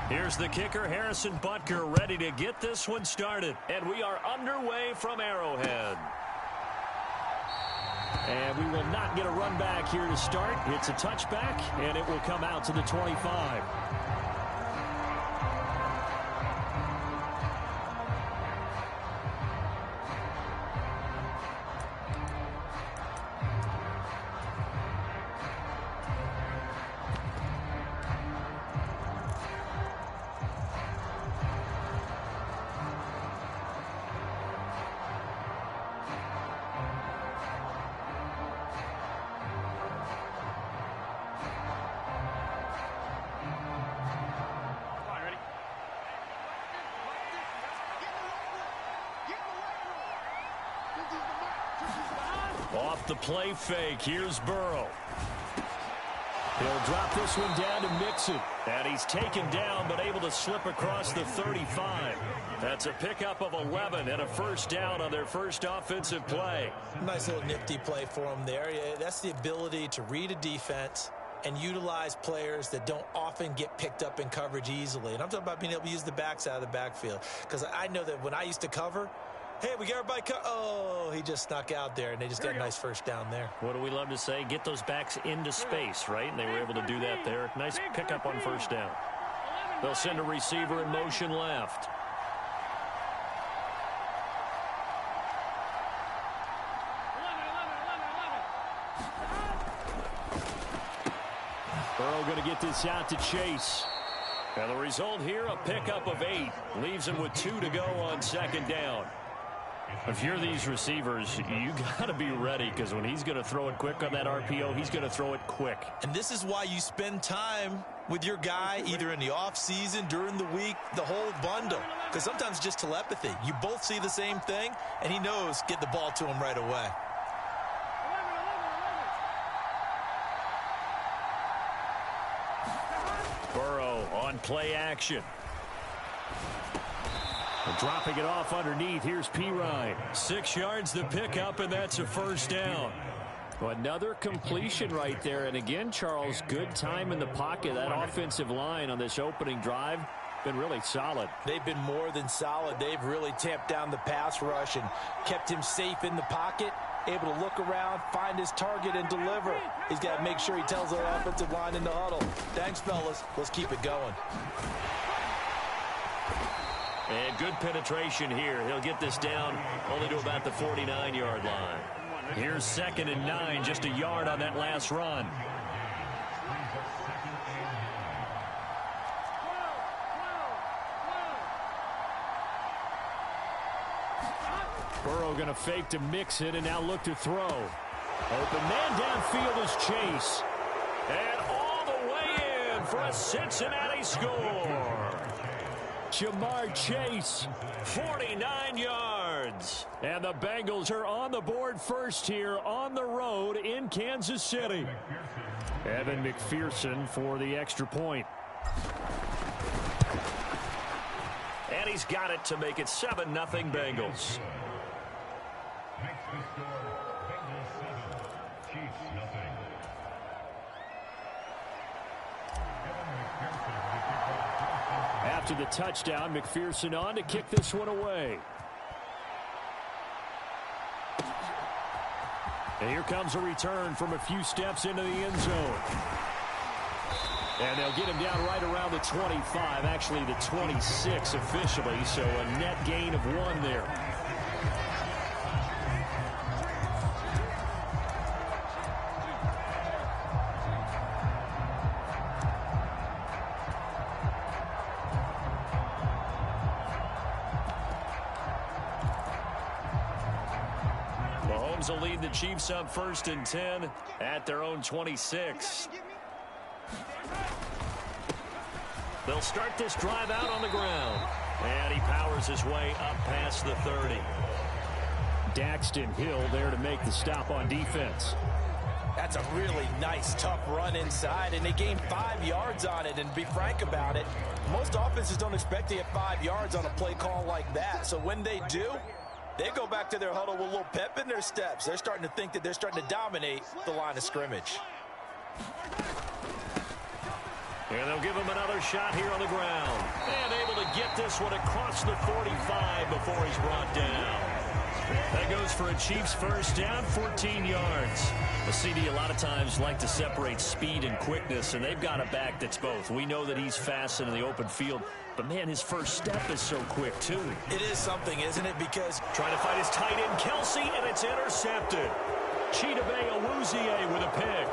Here's the kicker, Harrison Butker, ready to get this one started. And we are underway from Arrowhead. And we will not get a run back here to start. It's a touchback, and it will come out to the 25. Off the play fake, here's Burrow. He'll drop this one down to Mixon. And he's taken down, but able to slip across the 35. That's a pickup of 11 and a first down on their first offensive play. Nice little nifty play for him there. Yeah, that's the ability to read a defense and utilize players that don't often get picked up in coverage easily. And I'm talking about being able to use the backs out of the backfield. Because I know that when I used to cover, hey, we got everybody. Oh, he just snuck out there, and they just got a nice first down there. What do we love to say? Get those backs into space, right? And they were able to do that there. Nice pickup on first down. They'll send a receiver in motion left. Burrow going to get this out to Chase. And the result here, a pickup of 8. Leaves him with 2 to go on second down. If you're these receivers, you got to be ready, because when he's going to throw it quick on that RPO, he's going to throw it quick. And this is why you spend time with your guy, either in the offseason, during the week, the whole bundle. Because sometimes it's just telepathy. You both see the same thing, and he knows, get the ball to him right away. Burrow on play action. And dropping it off underneath, here's Pirine. 6 yards the pickup, and that's a first down. Another completion right there. And again, Charles, good time in the pocket. That offensive line on this opening drive been really solid. They've been more than solid. They've really tamped down the pass rush and kept him safe in the pocket, able to look around, find his target, and deliver. He's got to make sure he tells the offensive line in the huddle, thanks, fellas. Let's keep it going. And good penetration here. He'll get this down only to about the 49-yard line. Here's 2nd and 9, just a yard on that last run. Burrow going to fake to Mixon and now look to throw. Open man downfield is Chase. And all the way in for a Cincinnati score. Jamar Chase, 49 yards. and the Bengals are on the board first here on the road in Kansas City. Evan McPherson for the extra point. And he's got it to make it 7-0 Bengals. After the touchdown, McPherson on to kick this one away. And here comes a return from a few steps into the end zone. And they'll get him down right around the 25, actually the 26 officially, so a net gain of 1 there. Rams will lead the Chiefs up 1st and 10 at their own 26. They'll start this drive out on the ground. And he powers his way up past the 30. Daxton Hill there to make the stop on defense. That's a really nice, tough run inside, and they gained 5 yards on it. And to be frank about it, most offenses don't expect to get 5 yards on a play call like that. So when they do, they go back to their huddle with a little pep in their steps. They're starting to think that they're starting to dominate the line of scrimmage. And they'll give him another shot here on the ground. And able to get this one across the 45 before he's brought down. That goes for a Chiefs first down, 14 yards. The CD a lot of times like to separate speed and quickness, and they've got a back that's both. We know that he's fast in the open field, but, man, his first step is so quick, too. It is something, isn't it? Because trying to fight his tight end, Kelsey, and it's intercepted. Chidobe Awuzie with a pick.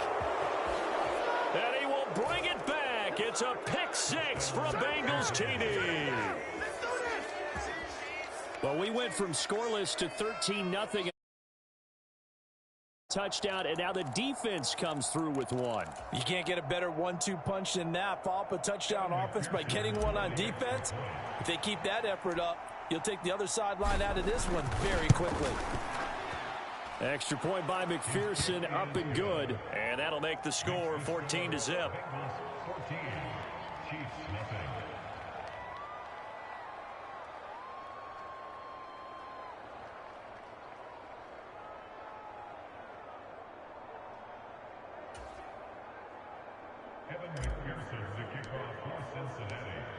And he will bring it back. It's a pick 6 for a Bengals TD. Well, we went from scoreless to 13-0. Touchdown, and now the defense comes through with one. You can't get a better 1-2 punch than that. Follow up a touchdown offense by getting one on defense. If they keep that effort up, you'll take the other sideline out of this one very quickly. Extra point by McPherson, up and good. And that'll make the score 14-0.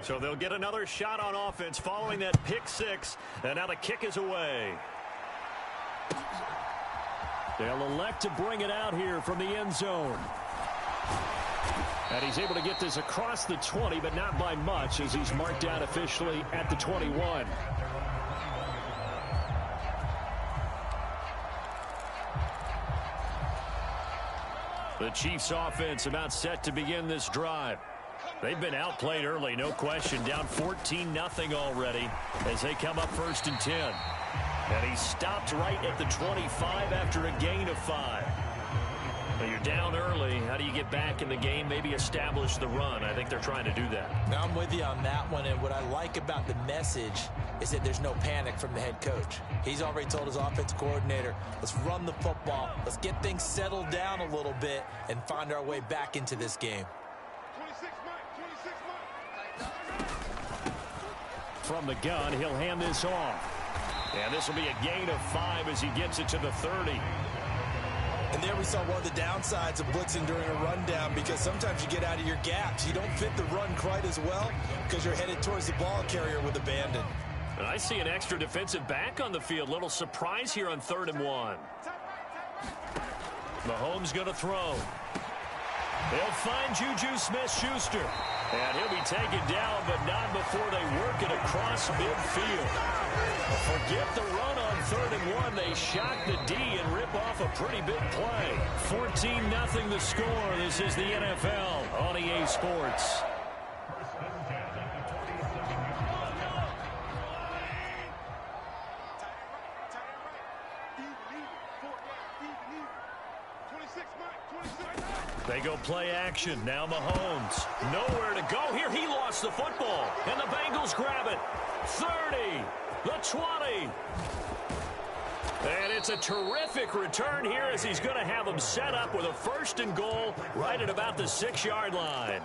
So they'll get another shot on offense following that pick 6. And now the kick is away. They'll elect to bring it out here from the end zone. And he's able to get this across the 20, but not by much, as he's marked out officially at the 21. The Chiefs offense about set to begin this drive. They've been outplayed early, no question. Down 14-0 already as they come up 1st and 10. And he stopped right at the 25 after a gain of 5. Now you're down early. How do you get back in the game? Maybe establish the run. I think they're trying to do that. Now I'm with you on that one, and what I like about the message is that there's no panic from the head coach. He's already told his offensive coordinator, let's run the football, let's get things settled down a little bit and find our way back into this game. From the gun, he'll hand this off. And this will be a gain of 5 as he gets it to the 30. And there we saw one of the downsides of blitzing during a rundown, because sometimes you get out of your gaps. You don't fit the run quite as well because you're headed towards the ball carrier with abandon. And I see an extra defensive back on the field. Little surprise here on 3rd and 1. Mahomes going to throw. They'll find Juju Smith-Schuster. And he'll be taken down, but not before they work it across midfield. Forget the run on 3rd and 1. They shock the D and rip off a pretty big play. 14-0 the score. This is the NFL on EA Sports. They go play action. Now Mahomes. Nowhere to go here. He lost the football. And the Bengals grab it. 30. The 20. And it's a terrific return here as he's going to have them set up with a 1st and goal right at about the 6-yard line.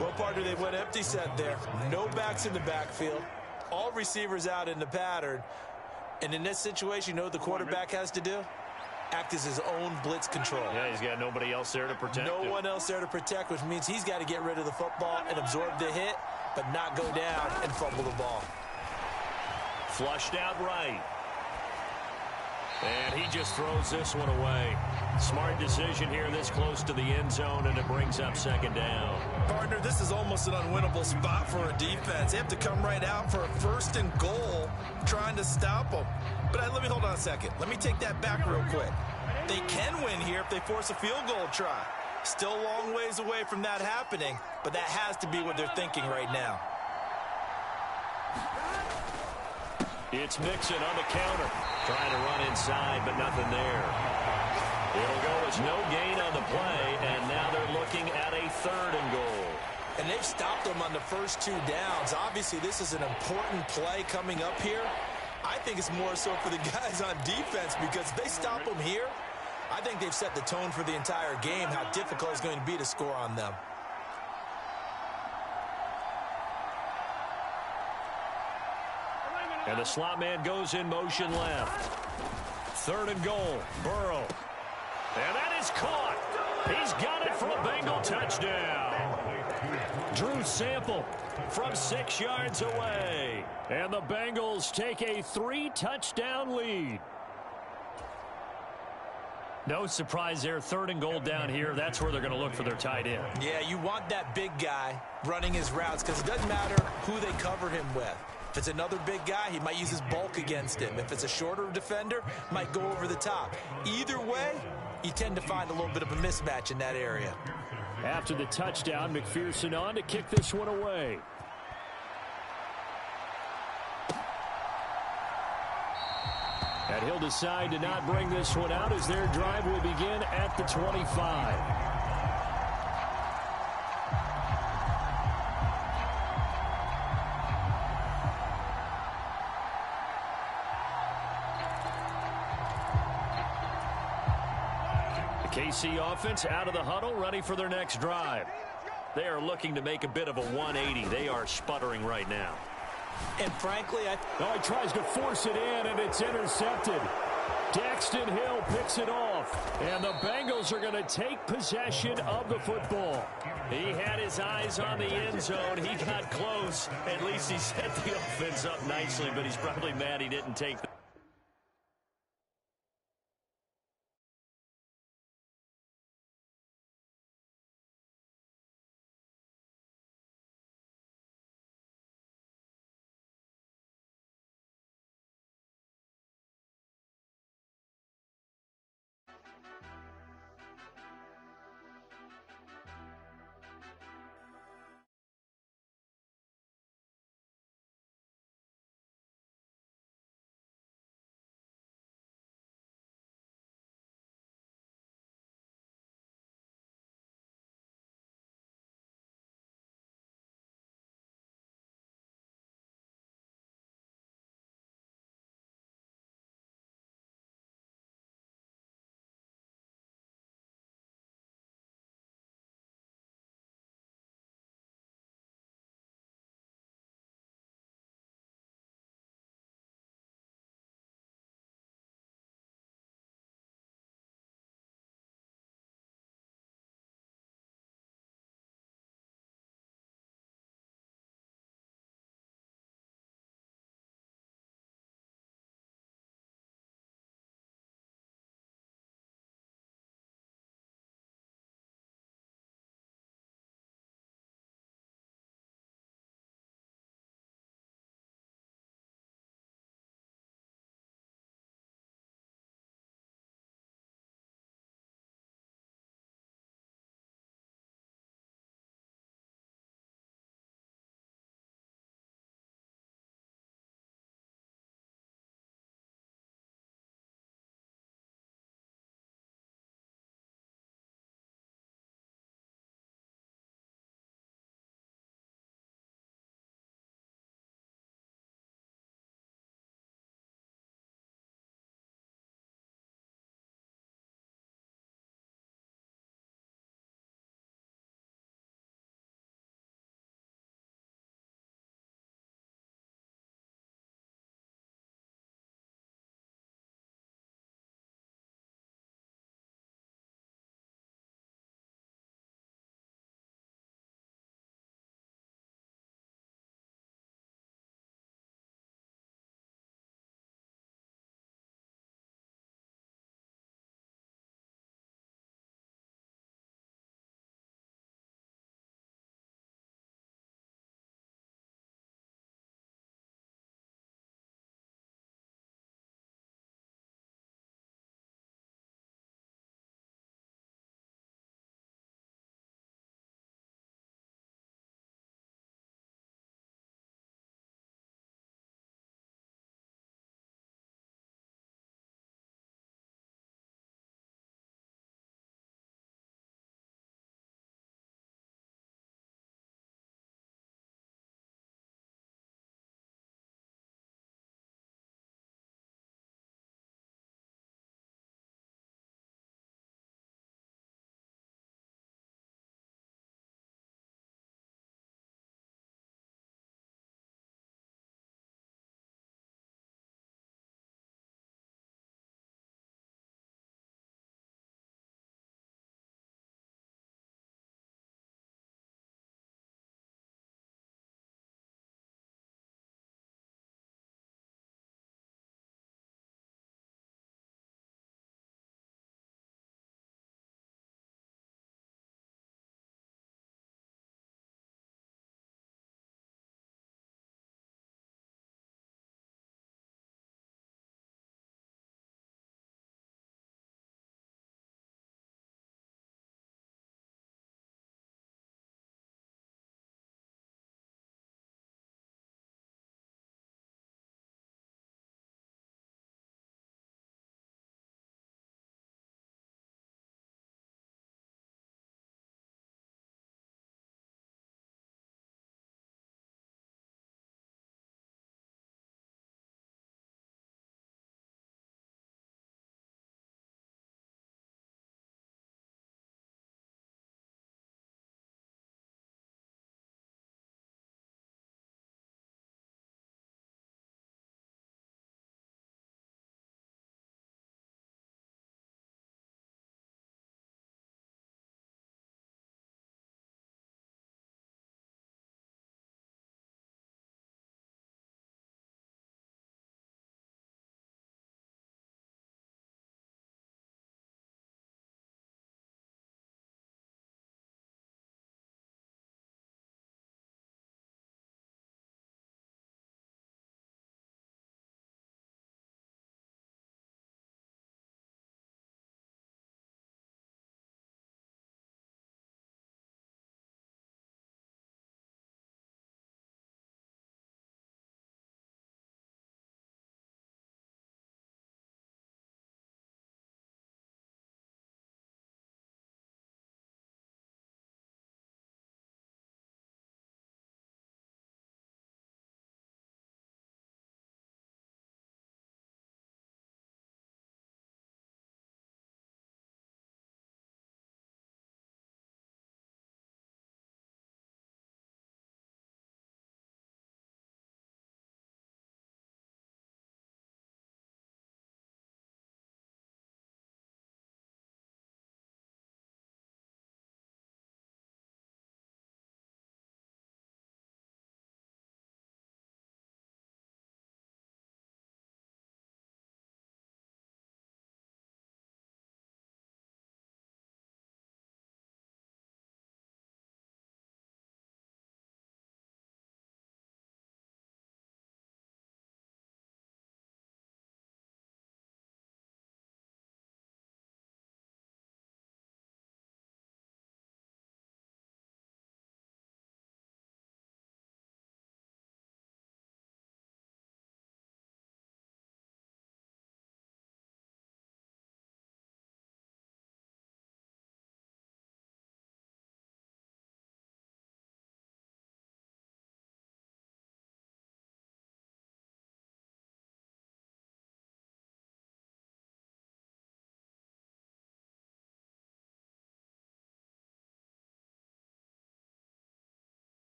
Well, partner, they went empty set there. No backs in the backfield. All receivers out in the pattern. And in this situation, you know what the quarterback has to do? Act as his own blitz control. Yeah, he's got nobody else there to protect No him. one else there to protect, which means he's got to get rid of the football and absorb the hit, but not go down and fumble the ball. Flushed out right. And he just throws this one away. Smart decision here this close to the end zone, and it brings up 2nd down. Partner, this is almost an unwinnable spot for a defense. They have to come right out for a 1st and goal trying to stop them. But let me hold on a second. Let me take that back real quick. They can win here if they force a field goal try. Still a long ways away from that happening, but that has to be what they're thinking right now. It's Mixon on the counter. Trying to run inside, but nothing there. It'll go as no gain on the play, and now they're looking at a 3rd and goal. And they've stopped them on the first 2 downs. Obviously, this is an important play coming up here. I think it's more so for the guys on defense because if they stop them here, I think they've set the tone for the entire game, how difficult it's going to be to score on them. And the slot man goes in motion left. 3rd and goal. Burrow. And that is caught. He's got it for a Bengal touchdown. Drew Sample from 6 yards away. And the Bengals take a 3-touchdown lead. No surprise there. 3rd and goal down here. That's where they're going to look for their tight end. Yeah, you want that big guy running his routes because it doesn't matter who they cover him with. If it's another big guy, he might use his bulk against him. If it's a shorter defender, might go over the top. Either way, you tend to find a little bit of a mismatch in that area. After the touchdown, McPherson on to kick this one away. And he'll decide to not bring this one out as their drive will begin at the 25. KC offense out of the huddle, ready for their next drive. They are looking to make a bit of a 180. They are sputtering right now. And frankly, he tries to force it in, and it's intercepted. Daxton Hill picks it off, and the Bengals are going to take possession of the football. He had his eyes on the end zone. He got close. At least he set the offense up nicely, but he's probably mad he didn't take the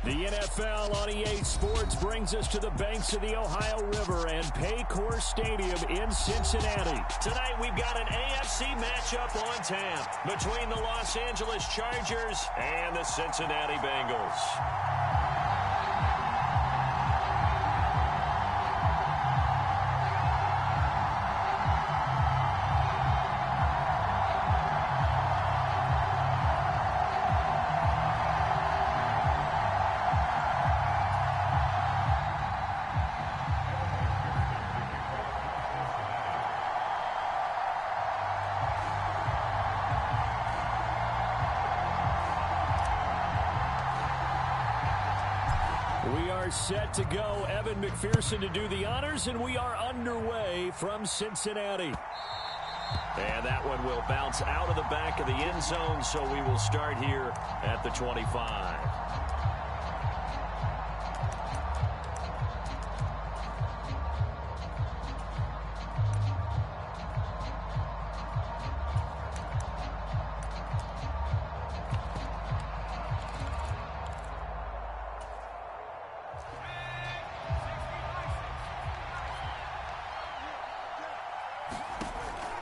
The NFL on EA Sports brings us to the banks of the Ohio River and Paycor Stadium in Cincinnati. Tonight we've got an AFC matchup on tap between the Los Angeles Chargers and the Cincinnati Bengals. We are set to go. Evan McPherson to do the honors, and we are underway from Cincinnati. And that one will bounce out of the back of the end zone, so we will start here at the 25.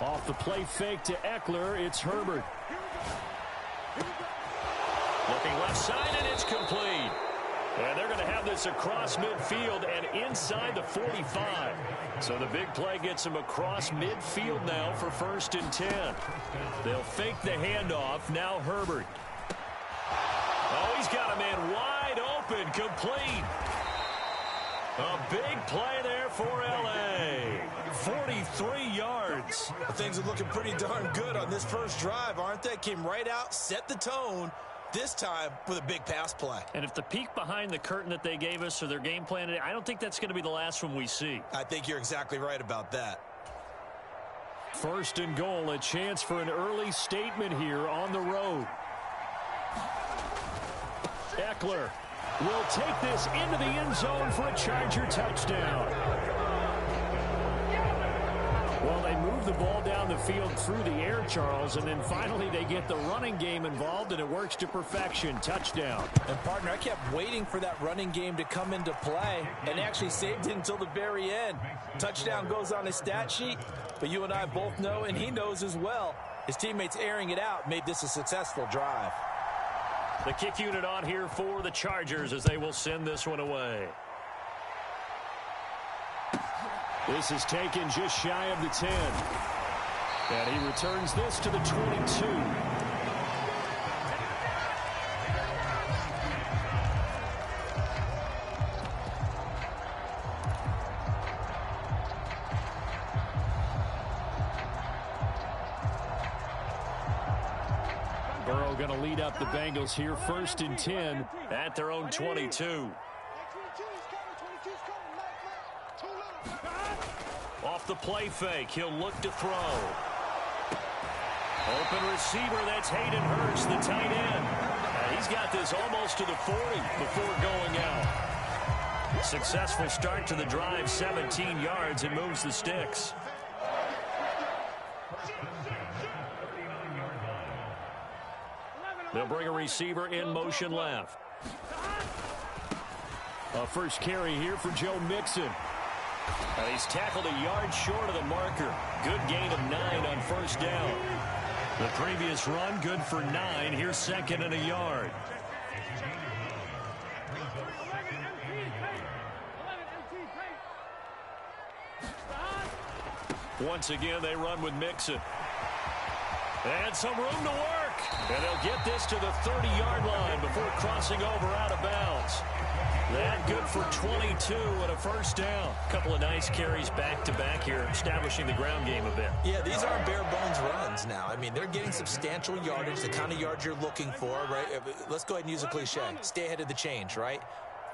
Off the play fake to Eckler, it's Herbert. Looking left side, and it's complete. And they're going to have this across midfield and inside the 45. So the big play gets them across midfield now for 1st and 10. They'll fake the handoff. Now Herbert. Oh, he's got a man wide open, complete. A big play there for L.A. 43 yards. Things are looking pretty darn good on this first drive, aren't they? Came right out, set the tone, this time with a big pass play. And if the peek behind the curtain that they gave us or their game plan today, I don't think that's going to be the last one we see. I think you're exactly right about that. 1st and goal, a chance for an early statement here on the road. Eckler will take this into the end zone for a Charger touchdown. Well, they move the ball down the field through the air, Charles, and then finally they get the running game involved, and it works to perfection. Touchdown. And, partner, I kept waiting for that running game to come into play and actually saved it until the very end. Touchdown goes on his stat sheet, but you and I both know, and he knows as well, his teammates airing it out made this a successful drive. The kick unit on here for the Chargers as they will send this one away. This is taken just shy of the 10. And he returns this to the 22. Burrow going to lead up the Bengals here, 1st and 10 at their own 22. Off the play fake, he'll look to throw. Open receiver, that's Hayden Hurst, the tight end. He's got this almost to the 40 before going out. Successful start to the drive, 17 yards, and moves the sticks. They'll bring a receiver in motion left. A first carry here for Joe Mixon. And he's tackled a yard short of the marker. Good gain of 9 on 1st down. The previous run, good for 9. Here's 2nd and a yard. Once again, they run with Mixon. And some room to work. And they'll get this to the 30-yard line before crossing over out of bounds. That good for 22 and a 1st down. A couple of nice carries back-to-back here, establishing the ground game a bit. Yeah, these aren't bare-bones runs now. I mean, they're getting substantial yardage, the kind of yards you're looking for, right? Let's go ahead and use a cliche. Stay ahead of the change, right?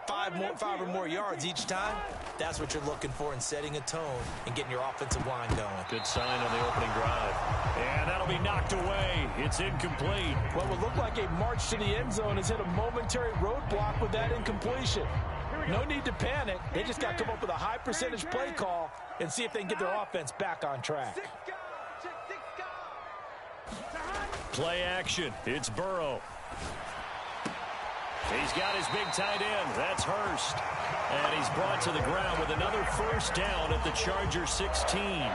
5 or more yards each time, that's what you're looking for in setting a tone and getting your offensive line going. Good sign on the opening drive. And that'll be knocked away. It's incomplete. What would look like a march to the end zone has hit a momentary roadblock with that incompletion. No need to panic. They just got to come up with a high percentage play call and see if they can get their offense back on track. Play action. It's Burrow. He's got his big tight end. That's Hurst. And he's brought to the ground with another first down at the Chargers 16.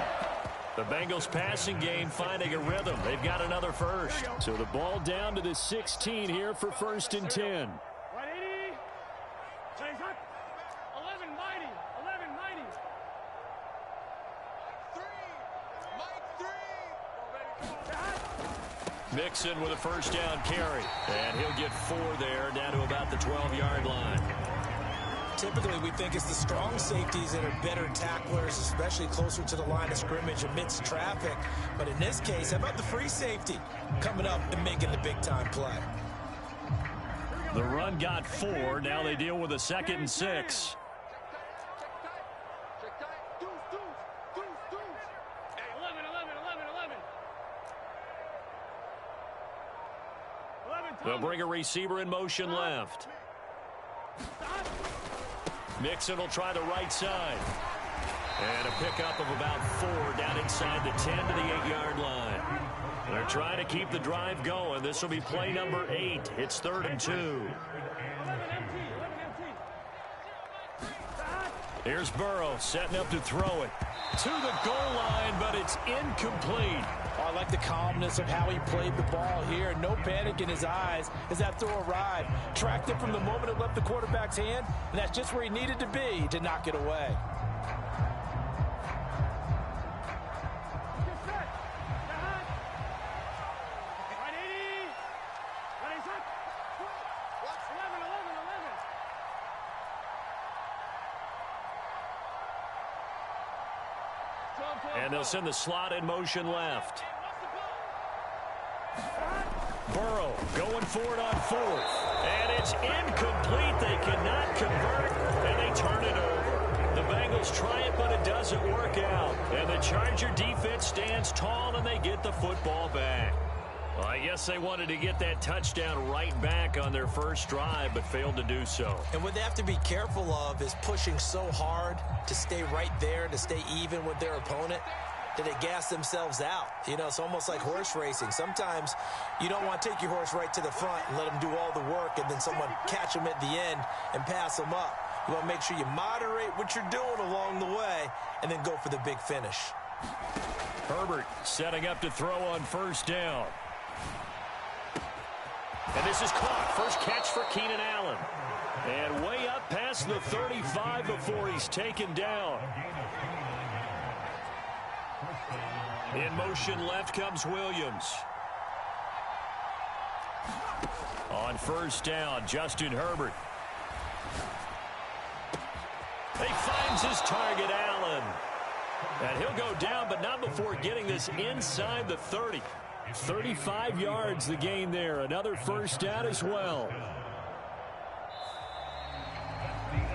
The Bengals passing game finding a rhythm. They've got another first. So the ball down to the 16 here for 1st and 10. 180. Chase up. 11 mighty. 11 mighty. 3. Mike 3. Mixon with a first down carry. And he'll get 4 there, down to about the 12-yard line. Typically, we think it's the strong safeties that are better tacklers, especially closer to the line of scrimmage amidst traffic. But in this case, how about the free safety coming up and making the big-time play? The run got 4. Now they deal with a 2nd and 6. Check tight. Deuce, deuce, deuce, deuce. Hey, 11, 11, 11, 11. 11 They'll bring a receiver in motion left. Stop. Mixon will try the right side. And a pickup of about 4 down inside the 10 to the 8-yard line. They're trying to keep the drive going. This will be play number 8. It's 3rd and 2. 11 empty. 11 empty. Stop. Here's Burrow setting up to throw it to the goal line, but it's incomplete. Oh, I like the calmness of how he played the ball here. No panic in his eyes as that throw arrived. Tracked it from the moment it left the quarterback's hand, and that's just where he needed to be to knock it away. Get set. Stop. 180. 180. 11, 11, 11. And they'll send the slot in motion left. Burrow going for it on 4th. And it's incomplete. They cannot convert, and they turn it over. The Bengals try it, but it doesn't work out. And the Charger defense stands tall, and they get the football back. Well, I guess they wanted to get that touchdown right back on their first drive, but failed to do so. And what they have to be careful of is pushing so hard to stay right there, to stay even with their opponent, that they gas themselves out. You know, it's almost like horse racing. Sometimes you don't want to take your horse right to the front and let them do all the work and then someone catch them at the end and pass them up. You want to make sure you moderate what you're doing along the way and then go for the big finish. Herbert setting up to throw on 1st down. And this is caught. First catch for Keenan Allen. And way up past the 35 before he's taken down. In motion left comes Williams. On 1st down, Justin Herbert. He finds his target, Allen. And he'll go down, but not before getting this inside the 30. 35 yards the gain there. Another first down as well.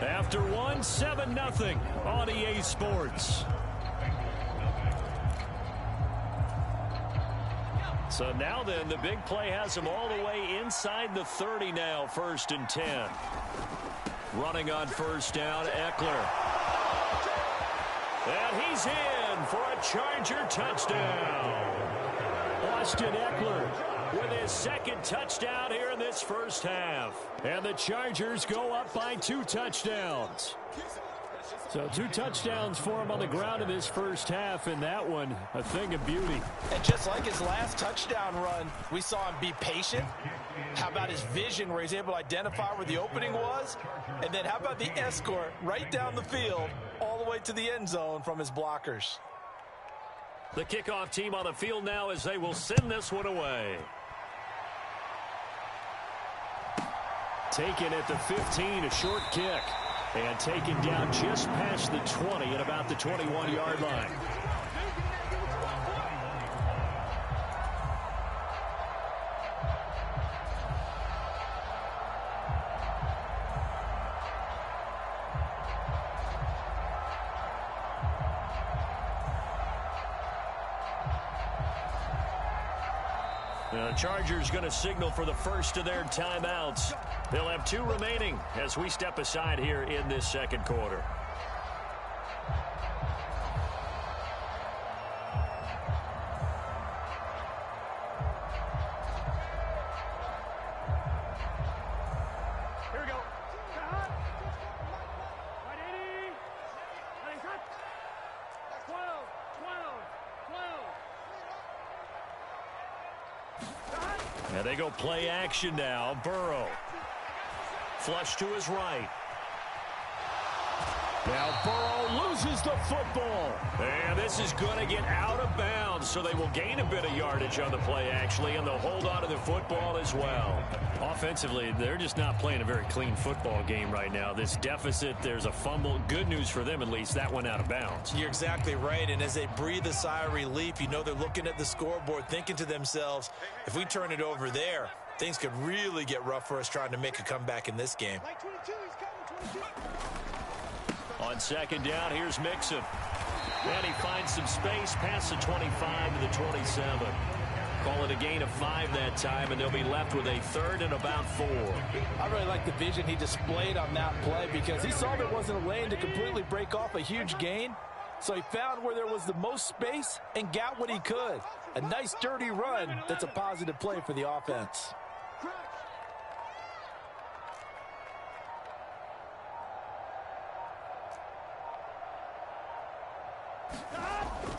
After 7-0 on EA Sports. So now then, the big play has him all the way inside the 30 now, 1st and 10. Running on 1st down, Eckler. And he's in for a Charger touchdown. Austin Eckler with his 2nd touchdown here in this first half. And the Chargers go up by 2 touchdowns. So 2 touchdowns for him on the ground in this first half, and that one a thing of beauty. And just like his last touchdown run, we saw him be patient. How about his vision where he's able to identify where the opening was? And then how about the escort right down the field all the way to the end zone from his blockers? The kickoff team on the field now as they will send this one away. Taken at the 15, a short kick. And taken down just past the 20 at about the 21-yard line. The Chargers going to signal for the first of their timeouts. They'll have 2 remaining as we step aside here in this second quarter. They go play action now. Burrow. Flush to his right. Now Burrow loses the football. And this is going to get out of bounds, so they will gain a bit of yardage on the play, actually, and they'll hold on to the football as well. Offensively, they're just not playing a very clean football game right now. This deficit, there's a fumble. Good news for them, at least. That went out of bounds. You're exactly right, and as they breathe a sigh of relief, you know they're looking at the scoreboard, thinking to themselves, if we turn it over there, things could really get rough for us trying to make a comeback in this game. Like 22, he's coming, 22. On second down, here's Mixon. And he finds some space past the 25 to the 27. Call it a gain of 5 that time, and they'll be left with a third and about 4. I really like the vision he displayed on that play because he saw there wasn't a lane to completely break off a huge gain. So he found where there was the most space and got what he could. A nice, dirty run that's a positive play for the offense.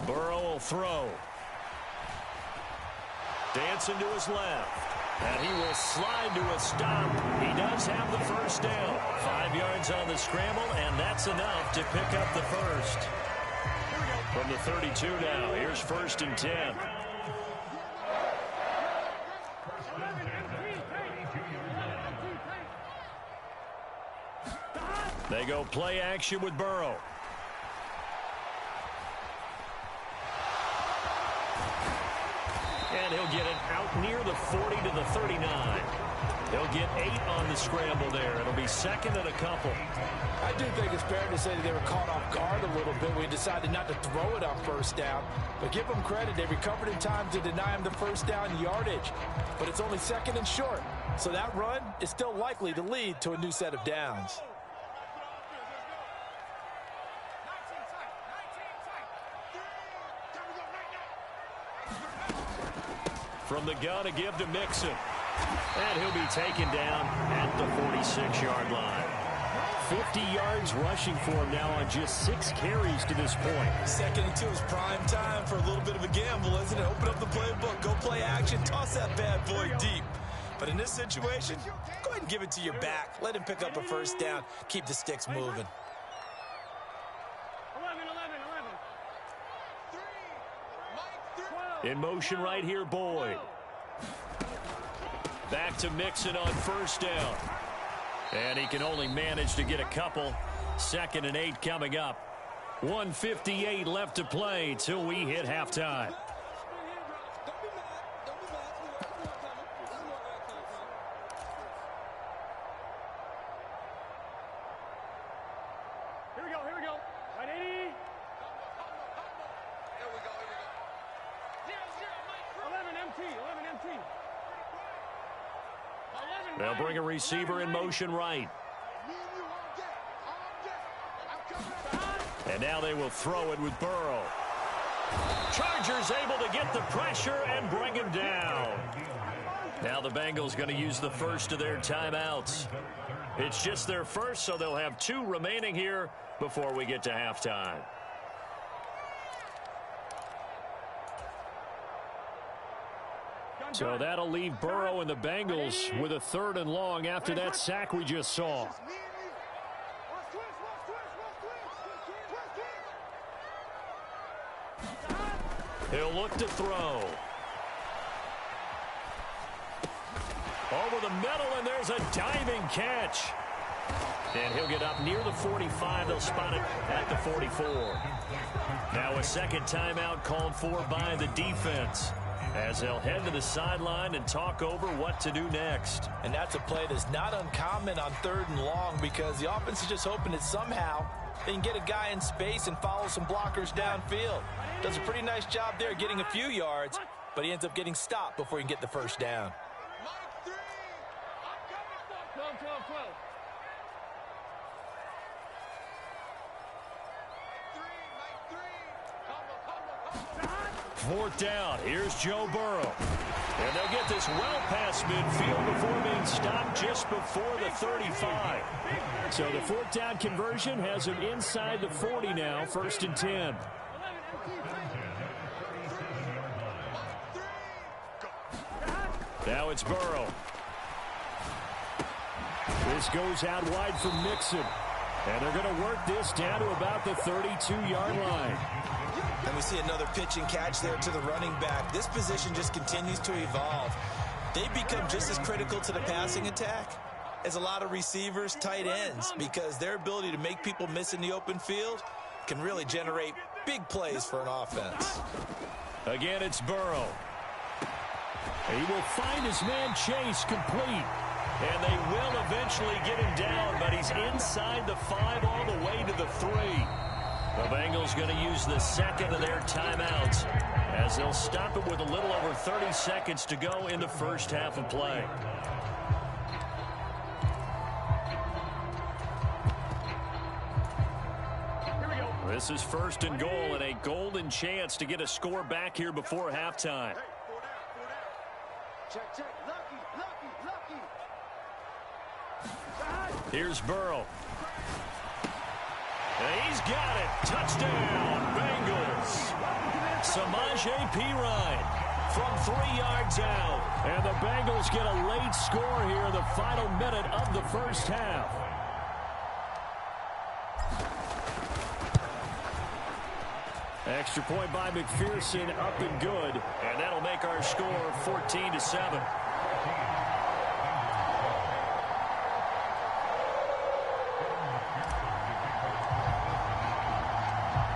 Burrow will throw. Dancing to his left. And he will slide to a stop. He does have the first down. 5 yards on the scramble, and that's enough to pick up the first. From the 32 now, here's 1st and 10. They go play action with Burrow. And he'll get it out near the 40 to the 39. He'll get 8 on the scramble there. It'll be second and a couple. I do think it's fair to say that they were caught off guard a little bit. We decided not to throw it on first down. But give them credit. They recovered in time to deny him the first down yardage. But it's only second and short. So that run is still likely to lead to a new set of downs. From the gun, a give to Mixon. And he'll be taken down at the 46-yard line. 50 yards rushing for him now on just 6 carries to this point. 2nd and 2 is prime time for a little bit of a gamble, isn't it? Open up the playbook, go play action, toss that bad boy deep. But in this situation, go ahead and give it to your back. Let him pick up a first down. Keep the sticks moving. 11. In motion right here, Boyd. Back to Mixon on first down. And he can only manage to get a couple. 2nd and 8 coming up. 1:58 left to play till we hit halftime. Here we go. Right, 80. Here we go. 11 MT. They'll bring a receiver in motion right. And now they will throw it with Burrow. Chargers able to get the pressure and bring him down. Now the Bengals going to use the first of their timeouts. It's just their first, so they'll have 2 remaining here before we get to halftime. So that'll leave Burrow and the Bengals with a 3rd and long after that sack we just saw. He'll look to throw. Over the middle, and there's a diving catch. And he'll get up near the 45. They'll spot it at the 44. Now a second timeout called for by the defense, as they'll head to the sideline and talk over what to do next. And that's a play that's not uncommon on 3rd and long because the offense is just hoping that somehow they can get a guy in space and follow some blockers downfield. Does a pretty nice job there getting a few yards, but he ends up getting stopped before he can get the first down. 12. 4th down. Here's Joe Burrow. And they'll get this well past midfield before being stopped just before the 35. So the 4th down conversion has him inside the 40 now, 1st and 10. Now it's Burrow. This goes out wide for Mixon. And they're going to work this down to about the 32-yard line. And we see another pitch and catch there to the running back. This position just continues to evolve. They become just as critical to the passing attack as a lot of receivers, tight ends, because their ability to make people miss in the open field can really generate big plays for an offense. Again, it's Burrow. He will find his man Chase complete. And they will eventually get him down, but he's inside the 5 all the way to the 3. The Bengals going to use the second of their timeouts as they'll stop it with a little over 30 seconds to go in the first half of play. This is 1st and goal and a golden chance to get a score back here before halftime. Check, check. Lucky. Here's Burrow. And he's got it. Touchdown, Bengals. Samaje Perine from 3 yards out. And the Bengals get a late score here in the final minute of the first half. Extra point by McPherson, up and good. And that'll make our score 14-7.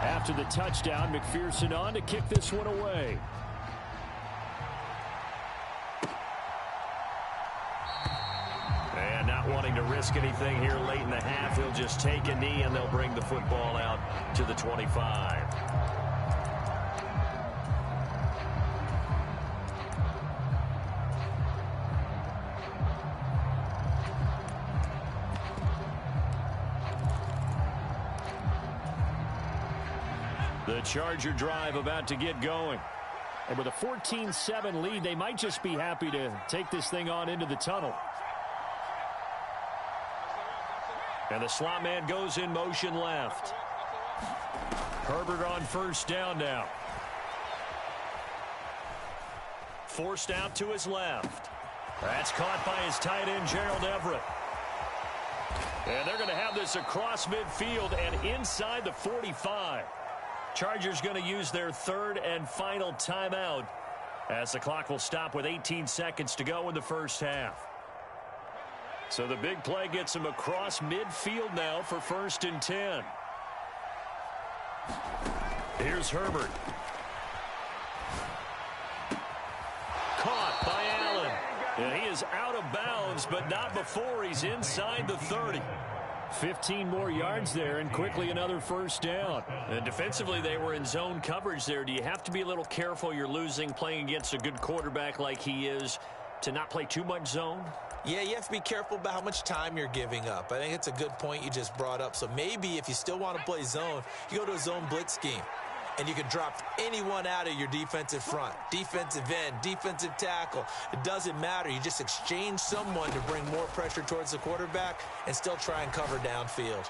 After the touchdown, McPherson on to kick this one away. And not wanting to risk anything here late in the half, he'll just take a knee and they'll bring the football out to the 25. The Charger drive about to get going. And with a 14-7 lead, they might just be happy to take this thing on into the tunnel. And the slot man goes in motion left. Herbert on first down now. Forced out to his left. That's caught by his tight end, Gerald Everett. And they're going to have this across midfield and inside the 45. Chargers going to use their 3rd and final timeout as the clock will stop with 18 seconds to go in the first half. So the big play gets him across midfield now for 1st and 10. Here's Herbert. Caught by Allen. And he is out of bounds, but not before he's inside the 30. 15 more yards there, and quickly another first down. And defensively, they were in zone coverage there. Do you have to be a little careful? You're losing, playing against a good quarterback like he is, to not play too much zone? Yeah, you have to be careful about how much time you're giving up. I think it's a good point you just brought up. So maybe if you still want to play zone, you go to a zone blitz scheme. And you can drop anyone out of your defensive front, defensive end, defensive tackle. It doesn't matter. You just exchange someone to bring more pressure towards the quarterback and still try and cover downfield.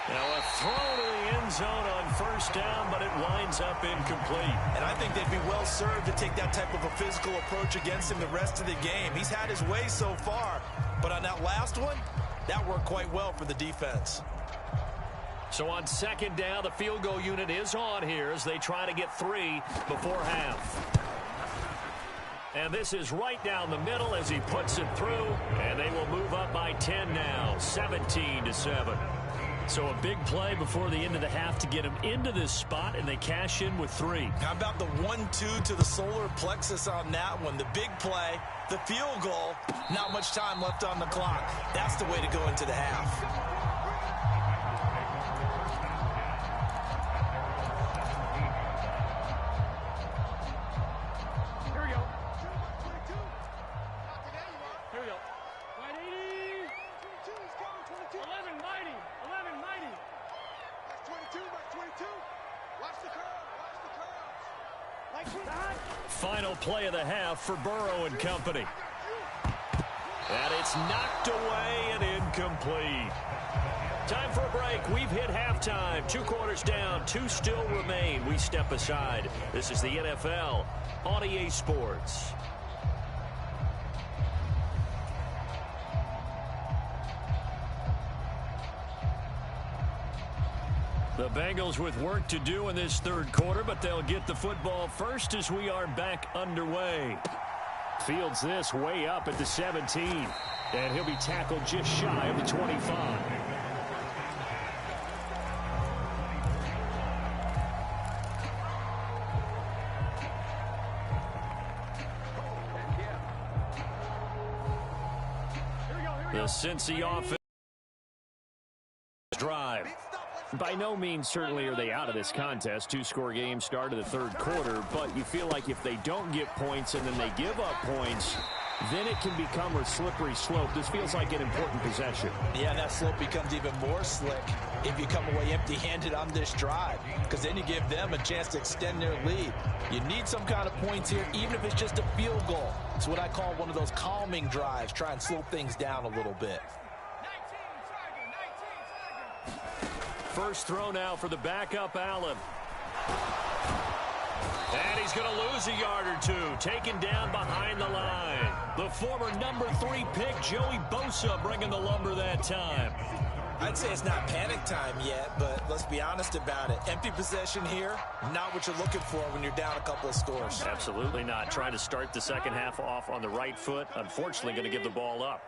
Now a throw to the end zone on first down, but it winds up incomplete. And I think they'd be well served to take that type of a physical approach against him the rest of the game. He's had his way so far, but on that last one, that worked quite well for the defense. So on 2nd down, the field goal unit is on here as they try to get 3 before half. And this is right down the middle as he puts it through, and they will move up by 10 now, 17-7. So a big play before the end of the half to get him into this spot, and they cash in with 3. How about the 1-2 to the solar plexus on that one? The big play, the field goal, not much time left on the clock. That's the way to go into the half. Final play of the half for Burrow and company. And it's knocked away and incomplete. Time for a break. We've hit halftime. 2 quarters down. 2 still remain. We step aside. This is the NFL on EA Sports. The Bengals with work to do in this third quarter, but they'll get the football first as we are back underway. Fields this way up at the 17, and he'll be tackled just shy of the 25. The Cincy offense drive. By no means certainly are they out of this contest. Two-score game start of the third quarter, but you feel like if they don't get points and then they give up points, then it can become a slippery slope. This feels like an important possession. Yeah, that slope becomes even more slick if you come away empty-handed on this drive, because then you give them a chance to extend their lead. You need some kind of points here, even if it's just a field goal. It's what I call one of those calming drives. Try and slow things down a little bit. First throw now for the backup, Allen. And he's going to lose a yard or two. Taken down behind the line. The former number 3 pick, Joey Bosa, bringing the lumber that time. I'd say it's not panic time yet, but let's be honest about it. Empty possession here, not what you're looking for when you're down a couple of scores. Absolutely not. Trying to start the second half off on the right foot. Unfortunately, going to give the ball up.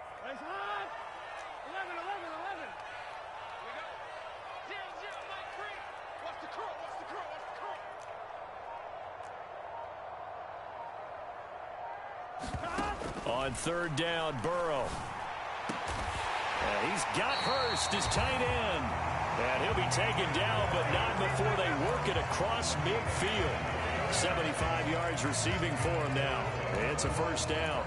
On third down, Burrow. And he's got Hurst, his tight end. And he'll be taken down, but not before they work it across midfield. 75 yards receiving for him now. It's a first down.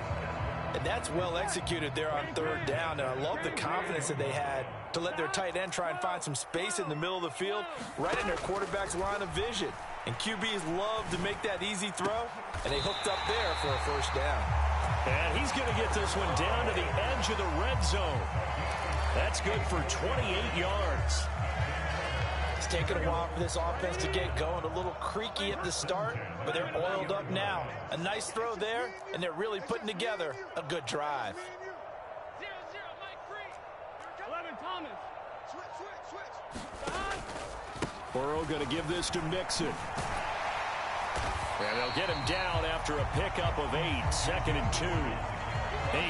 And that's well executed there on third down. And I love the confidence that they had to let their tight end try and find some space in the middle of the field, right in their quarterback's line of vision. And QBs love to make that easy throw, and they hooked up there for a first down. And he's going to get this one down to the edge of the red zone. That's good for 28 yards. It's taken a while for this offense to get going. A little creaky at the start, but they're oiled up now. A nice throw there, and they're really putting together a good drive. 11, Thomas. Switch. Burrow going to give this to Mixon. And they'll get him down after a pickup of 8, 2nd and 2.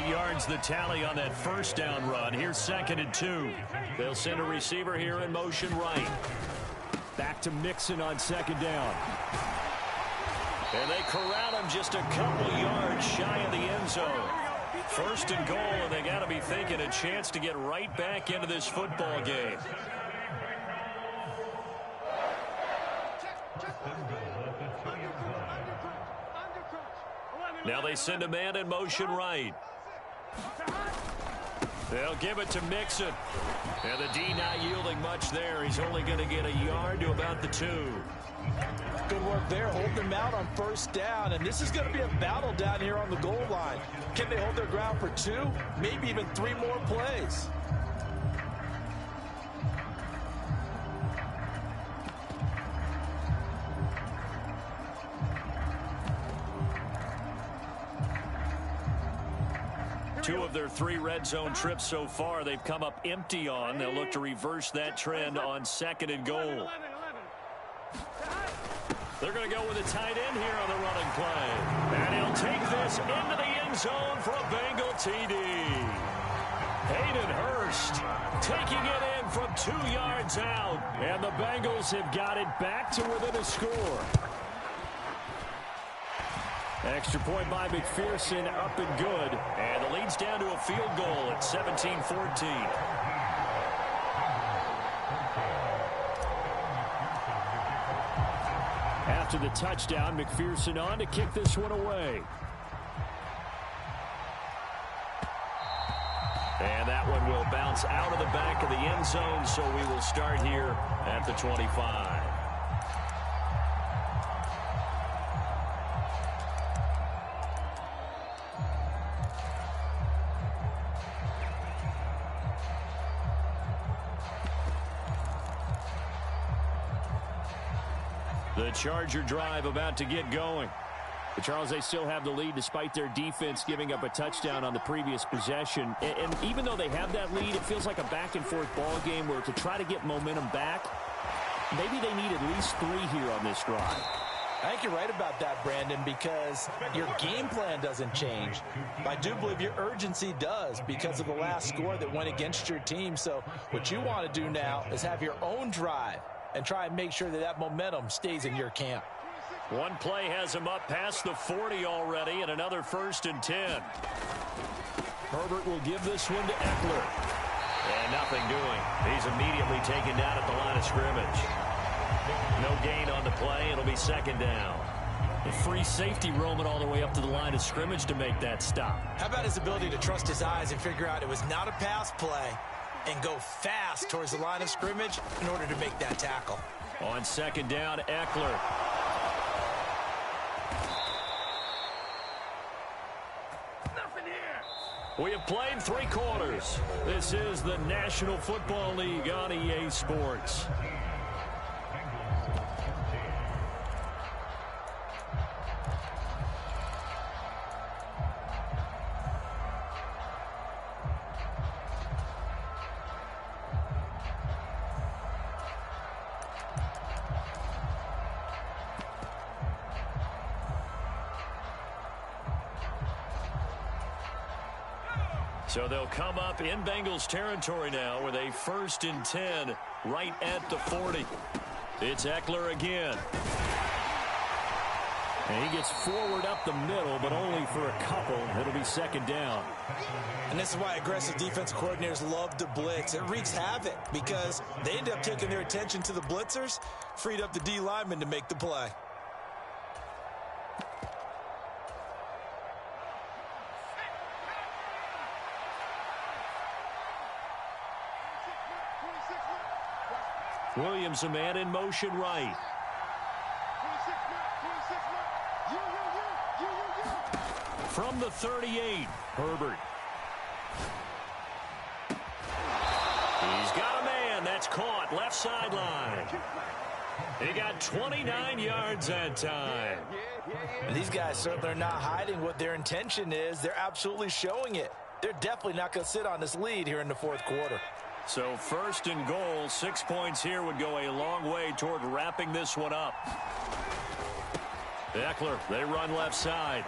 8 yards the tally on that first down run. Here's 2nd and 2. They'll send a receiver here in motion right. Back to Mixon on 2nd down. And they corral him just a couple yards shy of the end zone. 1st and goal, and they got to be thinking a chance to get right back into this football game. Now they send a man in motion right. They'll give it to Mixon. And the D not yielding much there. He's only going to get a yard to about the 2. Good work there, holding them out on first down. And this is going to be a battle down here on the goal line. Can they hold their ground for 2, maybe even 3 more plays? Two of their 3 red zone trips so far, they've come up empty on. They'll look to reverse that trend on 2nd and goal. They're going to go with a tight end here on the running play. And he'll take this into the end zone for a Bengal TD. Hayden Hurst taking it in from 2 yards out. And the Bengals have got it back to within a score. Extra point by McPherson, up and good. And the lead's down to a field goal at 17-14. After the touchdown, McPherson on to kick this one away. And that one will bounce out of the back of the end zone, so we will start here at the 25. The Charger drive about to get going. But Charles, they still have the lead despite their defense giving up a touchdown on the previous possession. And even though they have that lead, it feels like a back-and-forth ball game where to try to get momentum back, maybe they need at least 3 here on this drive. I think you're right about that, Brandon, because your game plan doesn't change. I do believe your urgency does because of the last score that went against your team. So what you want to do now is have your own drive and try and make sure that that momentum stays in your camp. One play has him up past the 40 already, and another 1st and 10. Herbert will give this one to Eckler. And nothing doing. He's immediately taken down at the line of scrimmage. No gain on the play. It'll be 2nd down. The free safety roaming all the way up to the line of scrimmage to make that stop. How about his ability to trust his eyes and figure out it was not a pass play and go fast towards the line of scrimmage in order to make that tackle. On 2nd down, Eckler. We have played 3 quarters. This is the National Football League on EA Sports. So they'll come up in Bengals territory now with a 1st and 10 right at the 40. It's Eckler again. And he gets forward up the middle, but only for a couple. It'll be 2nd down. And this is why aggressive defense coordinators love to blitz. It wreaks havoc because they end up taking their attention to the blitzers, freed up the D lineman to make the play. Williams, a man in motion right. From the 38, Herbert. He's got a man. That's caught. Left sideline. He got 29 yards that time. And these guys certainly are not hiding what their intention is. They're absolutely showing it. They're definitely not going to sit on this lead here in the 4th quarter. So 1st and goal, 6 points here would go a long way toward wrapping this one up. Eckler, they run left side.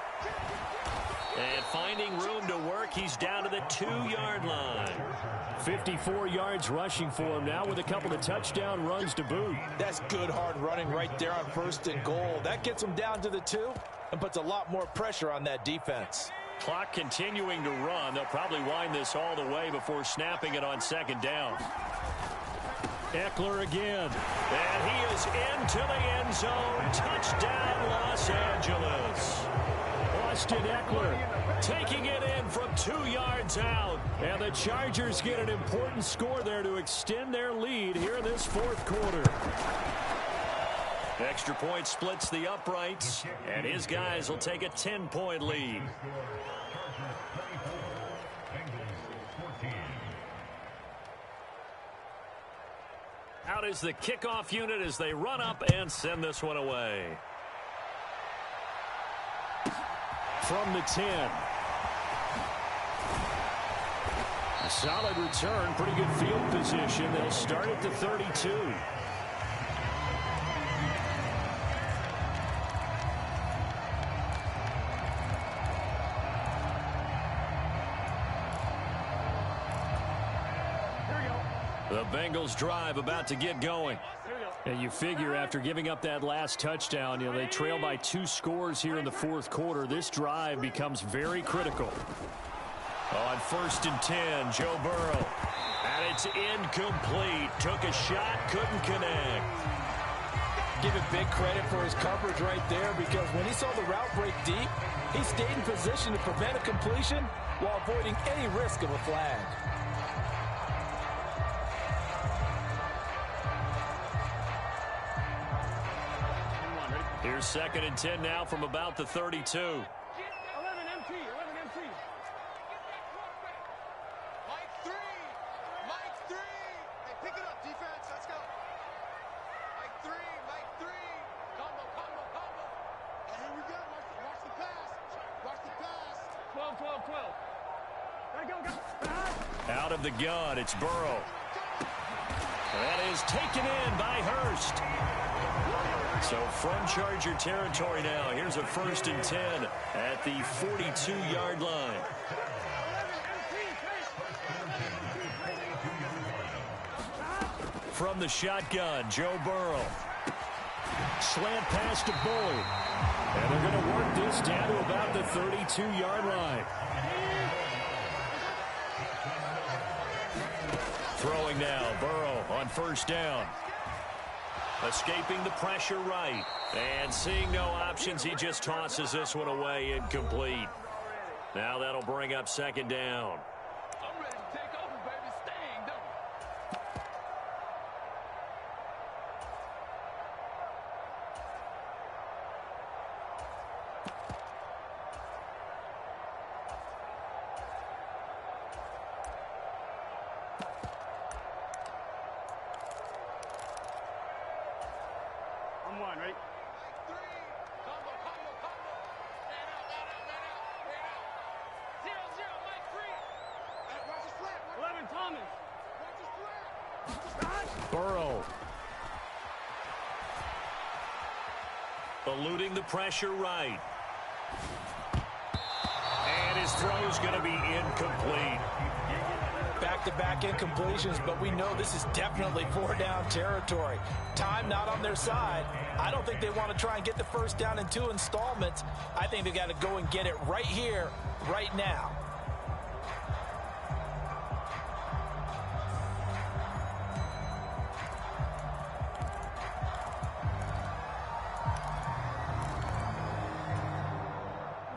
And finding room to work, he's down to the 2-yard line. 54 yards rushing for him now with a couple of touchdown runs to boot. That's good hard running right there on 1st and goal. That gets him down to the 2 and puts a lot more pressure on that defense. Clock continuing to run. They'll probably wind this all the way before snapping it on 2nd down. Eckler again. And he is into the end zone. Touchdown, Los Angeles. Austin Eckler taking it in from 2 yards out. And the Chargers get an important score there to extend their lead here in this 4th quarter. Extra point splits the uprights, and his guys will take a 10-point lead. Out is the kickoff unit as they run up and send this one away. From the 10. A solid return, pretty good field position. They'll start at the 32. The Bengals drive about to get going. And you figure after giving up that last touchdown, they trail by 2 scores here in the 4th quarter. This drive becomes very critical. On 1st and 10, Joe Burrow. And it's incomplete. Took a shot, couldn't connect. Give it big credit for his coverage right there because when he saw the route break deep, he stayed in position to prevent a completion while avoiding any risk of a flag. Here's 2nd and 10 now from about the 32. 11 MT, 11 MT. Mike 3. Mike 3. Hey, pick it up, defense. Let's go. Mike 3. Mike 3. Combo, combo, combo. And here we go. Watch the pass. Watch the pass. 12, 12, 12. Gotta go, go. Out of the gun, it's Burrow. That is taken in by Hurst. So from Charger territory now, here's a 1st and 10 at the 42-yard line. From the shotgun, Joe Burrow. Slant pass to Boyd. And they're going to work this down to about the 32-yard line. Throwing now, Burrow on 1st down. Escaping the pressure right. And seeing no options, he just tosses this one away incomplete. Now that'll bring up 2nd down. I'm ready to take over, baby. Staying, don't I'm one, right? Three. Combo, combo, combo. Man out, man out, man out, man out. 0-0, Mike 3. Watch his flat. 11, Thomas. Watch his flat. Burrow. Eluding the pressure right. And his throw's going to be incomplete. Back-to-back incompletions, but we know this is definitely 4-down territory. Time not on their side. I don't think they want to try and get the 1st down in 2 installments. I think they got to go and get it right here, right now.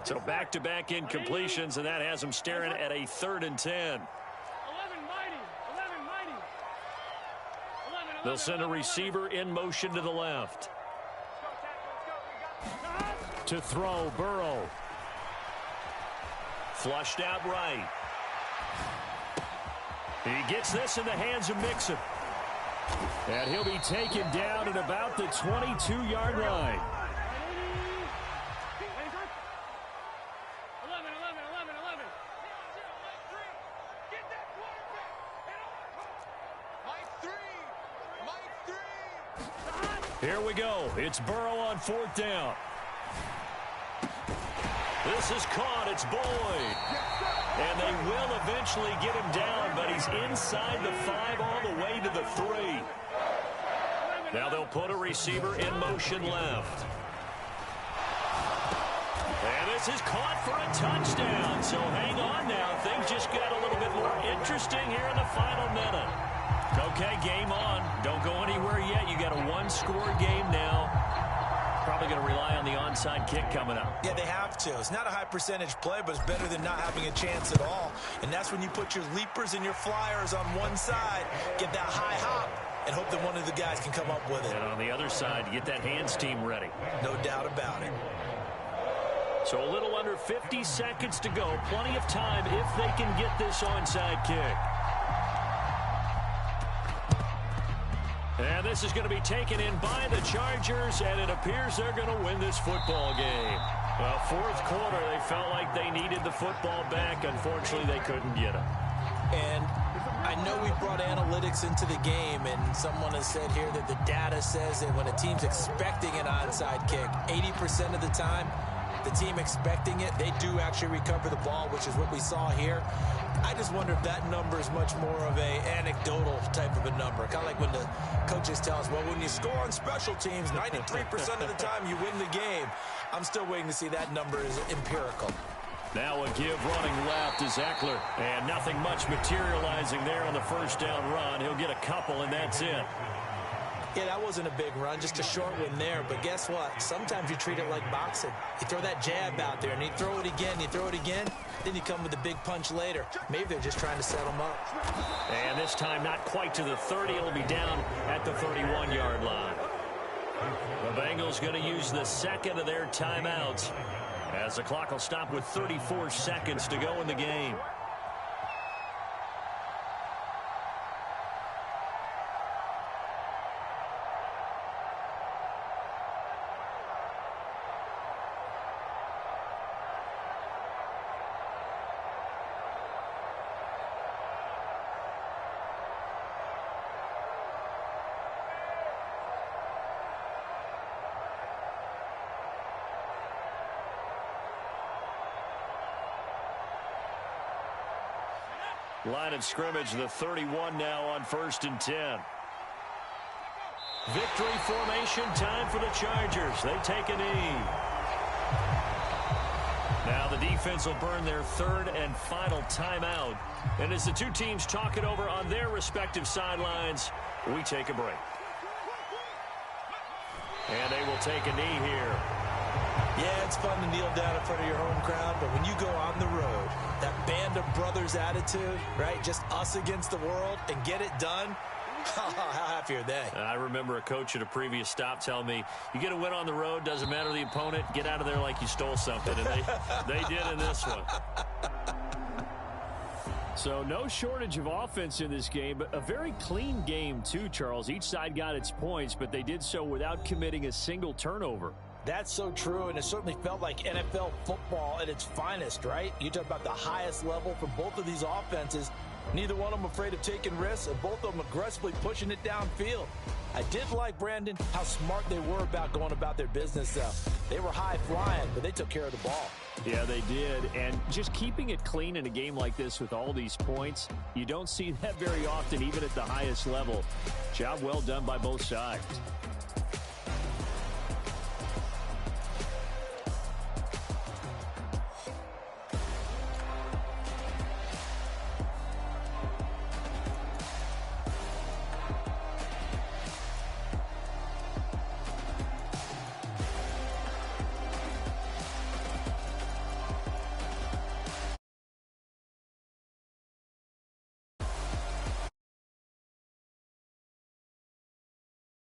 So back-to-back incompletions, and that has them staring at a 3rd and 10. 11, mighty. 11, mighty. 11, They'll send a receiver in motion to the left. To throw, Burrow. Flushed out right. He gets this in the hands of Mixon. And he'll be taken down at about the 22-yard line. 11, 11, 11, 11. Get that quarterback. Mike 3. Here we go. It's Burrow on 4th down. This is caught. It's Boyd. And they will eventually get him down, but he's inside the 5 all the way to the 3. Now they'll put a receiver in motion left. And this is caught for a touchdown. So hang on now. Things just got a little bit more interesting here in the final minute. Okay, game on. Don't go anywhere yet. You got a 1-score game now. Probably going to rely on the onside kick coming up. Yeah, they have to. It's not a high percentage play, but it's better than not having a chance at all. And that's when you put your leapers and your flyers on one side, get that high hop, and hope that one of the guys can come up with it. And on the other side, get that hands team ready. No doubt about it. So a little under 50 seconds to go. Plenty of time if they can get this onside kick. And this is going to be taken in by the Chargers, and it appears they're going to win this football game. Well, 4th quarter, they felt like they needed the football back. Unfortunately, they couldn't get it. And I know we brought analytics into the game, and someone has said here that the data says that when a team's expecting an onside kick, 80% of the time, the team expecting it, they do actually recover the ball, which is what we saw here. I just wonder if that number is much more of a anecdotal type of a number. Kind of like when the coaches tell us, well, when you score on special teams, 93% of the time you win the game. I'm still waiting to see that number is empirical. Now a give running left is Eckler, and nothing much materializing there on the 1st down run. He'll get a couple, and that's it. Yeah, that wasn't a big run, just a short one there. But guess what? Sometimes you treat it like boxing. You throw that jab out there, and you throw it again, then you come with a big punch later. Maybe they're just trying to set them up. And this time not quite to the 30. It'll be down at the 31-yard line. The Bengals going to use the 2nd of their timeouts, as the clock will stop with 34 seconds to go in the game. Line of scrimmage, the 31 now on 1st and 10. Victory formation time for the Chargers. They take a knee. Now the defense will burn their 3rd and final timeout. And as the two teams talk it over on their respective sidelines, we take a break. And they will take a knee here. Yeah, it's fun to kneel down in front of your home crowd, but when you go on the road, that band of brothers attitude, right, just us against the world and get it done, how happy are they? I remember a coach at a previous stop telling me, you get a win on the road, doesn't matter the opponent, get out of there like you stole something, and they did in this one. So no shortage of offense in this game, but a very clean game too, Charles. Each side got its points, but they did so without committing a single turnover. That's so true, and it certainly felt like NFL football at its finest, right? You talk about the highest level for both of these offenses. Neither one of them afraid of taking risks, and both of them aggressively pushing it downfield. I did like, Brandon, how smart they were about going about their business, though. They were high-flying, but they took care of the ball. Yeah, they did, and just keeping it clean in a game like this with all these points, you don't see that very often, even at the highest level. Job well done by both sides.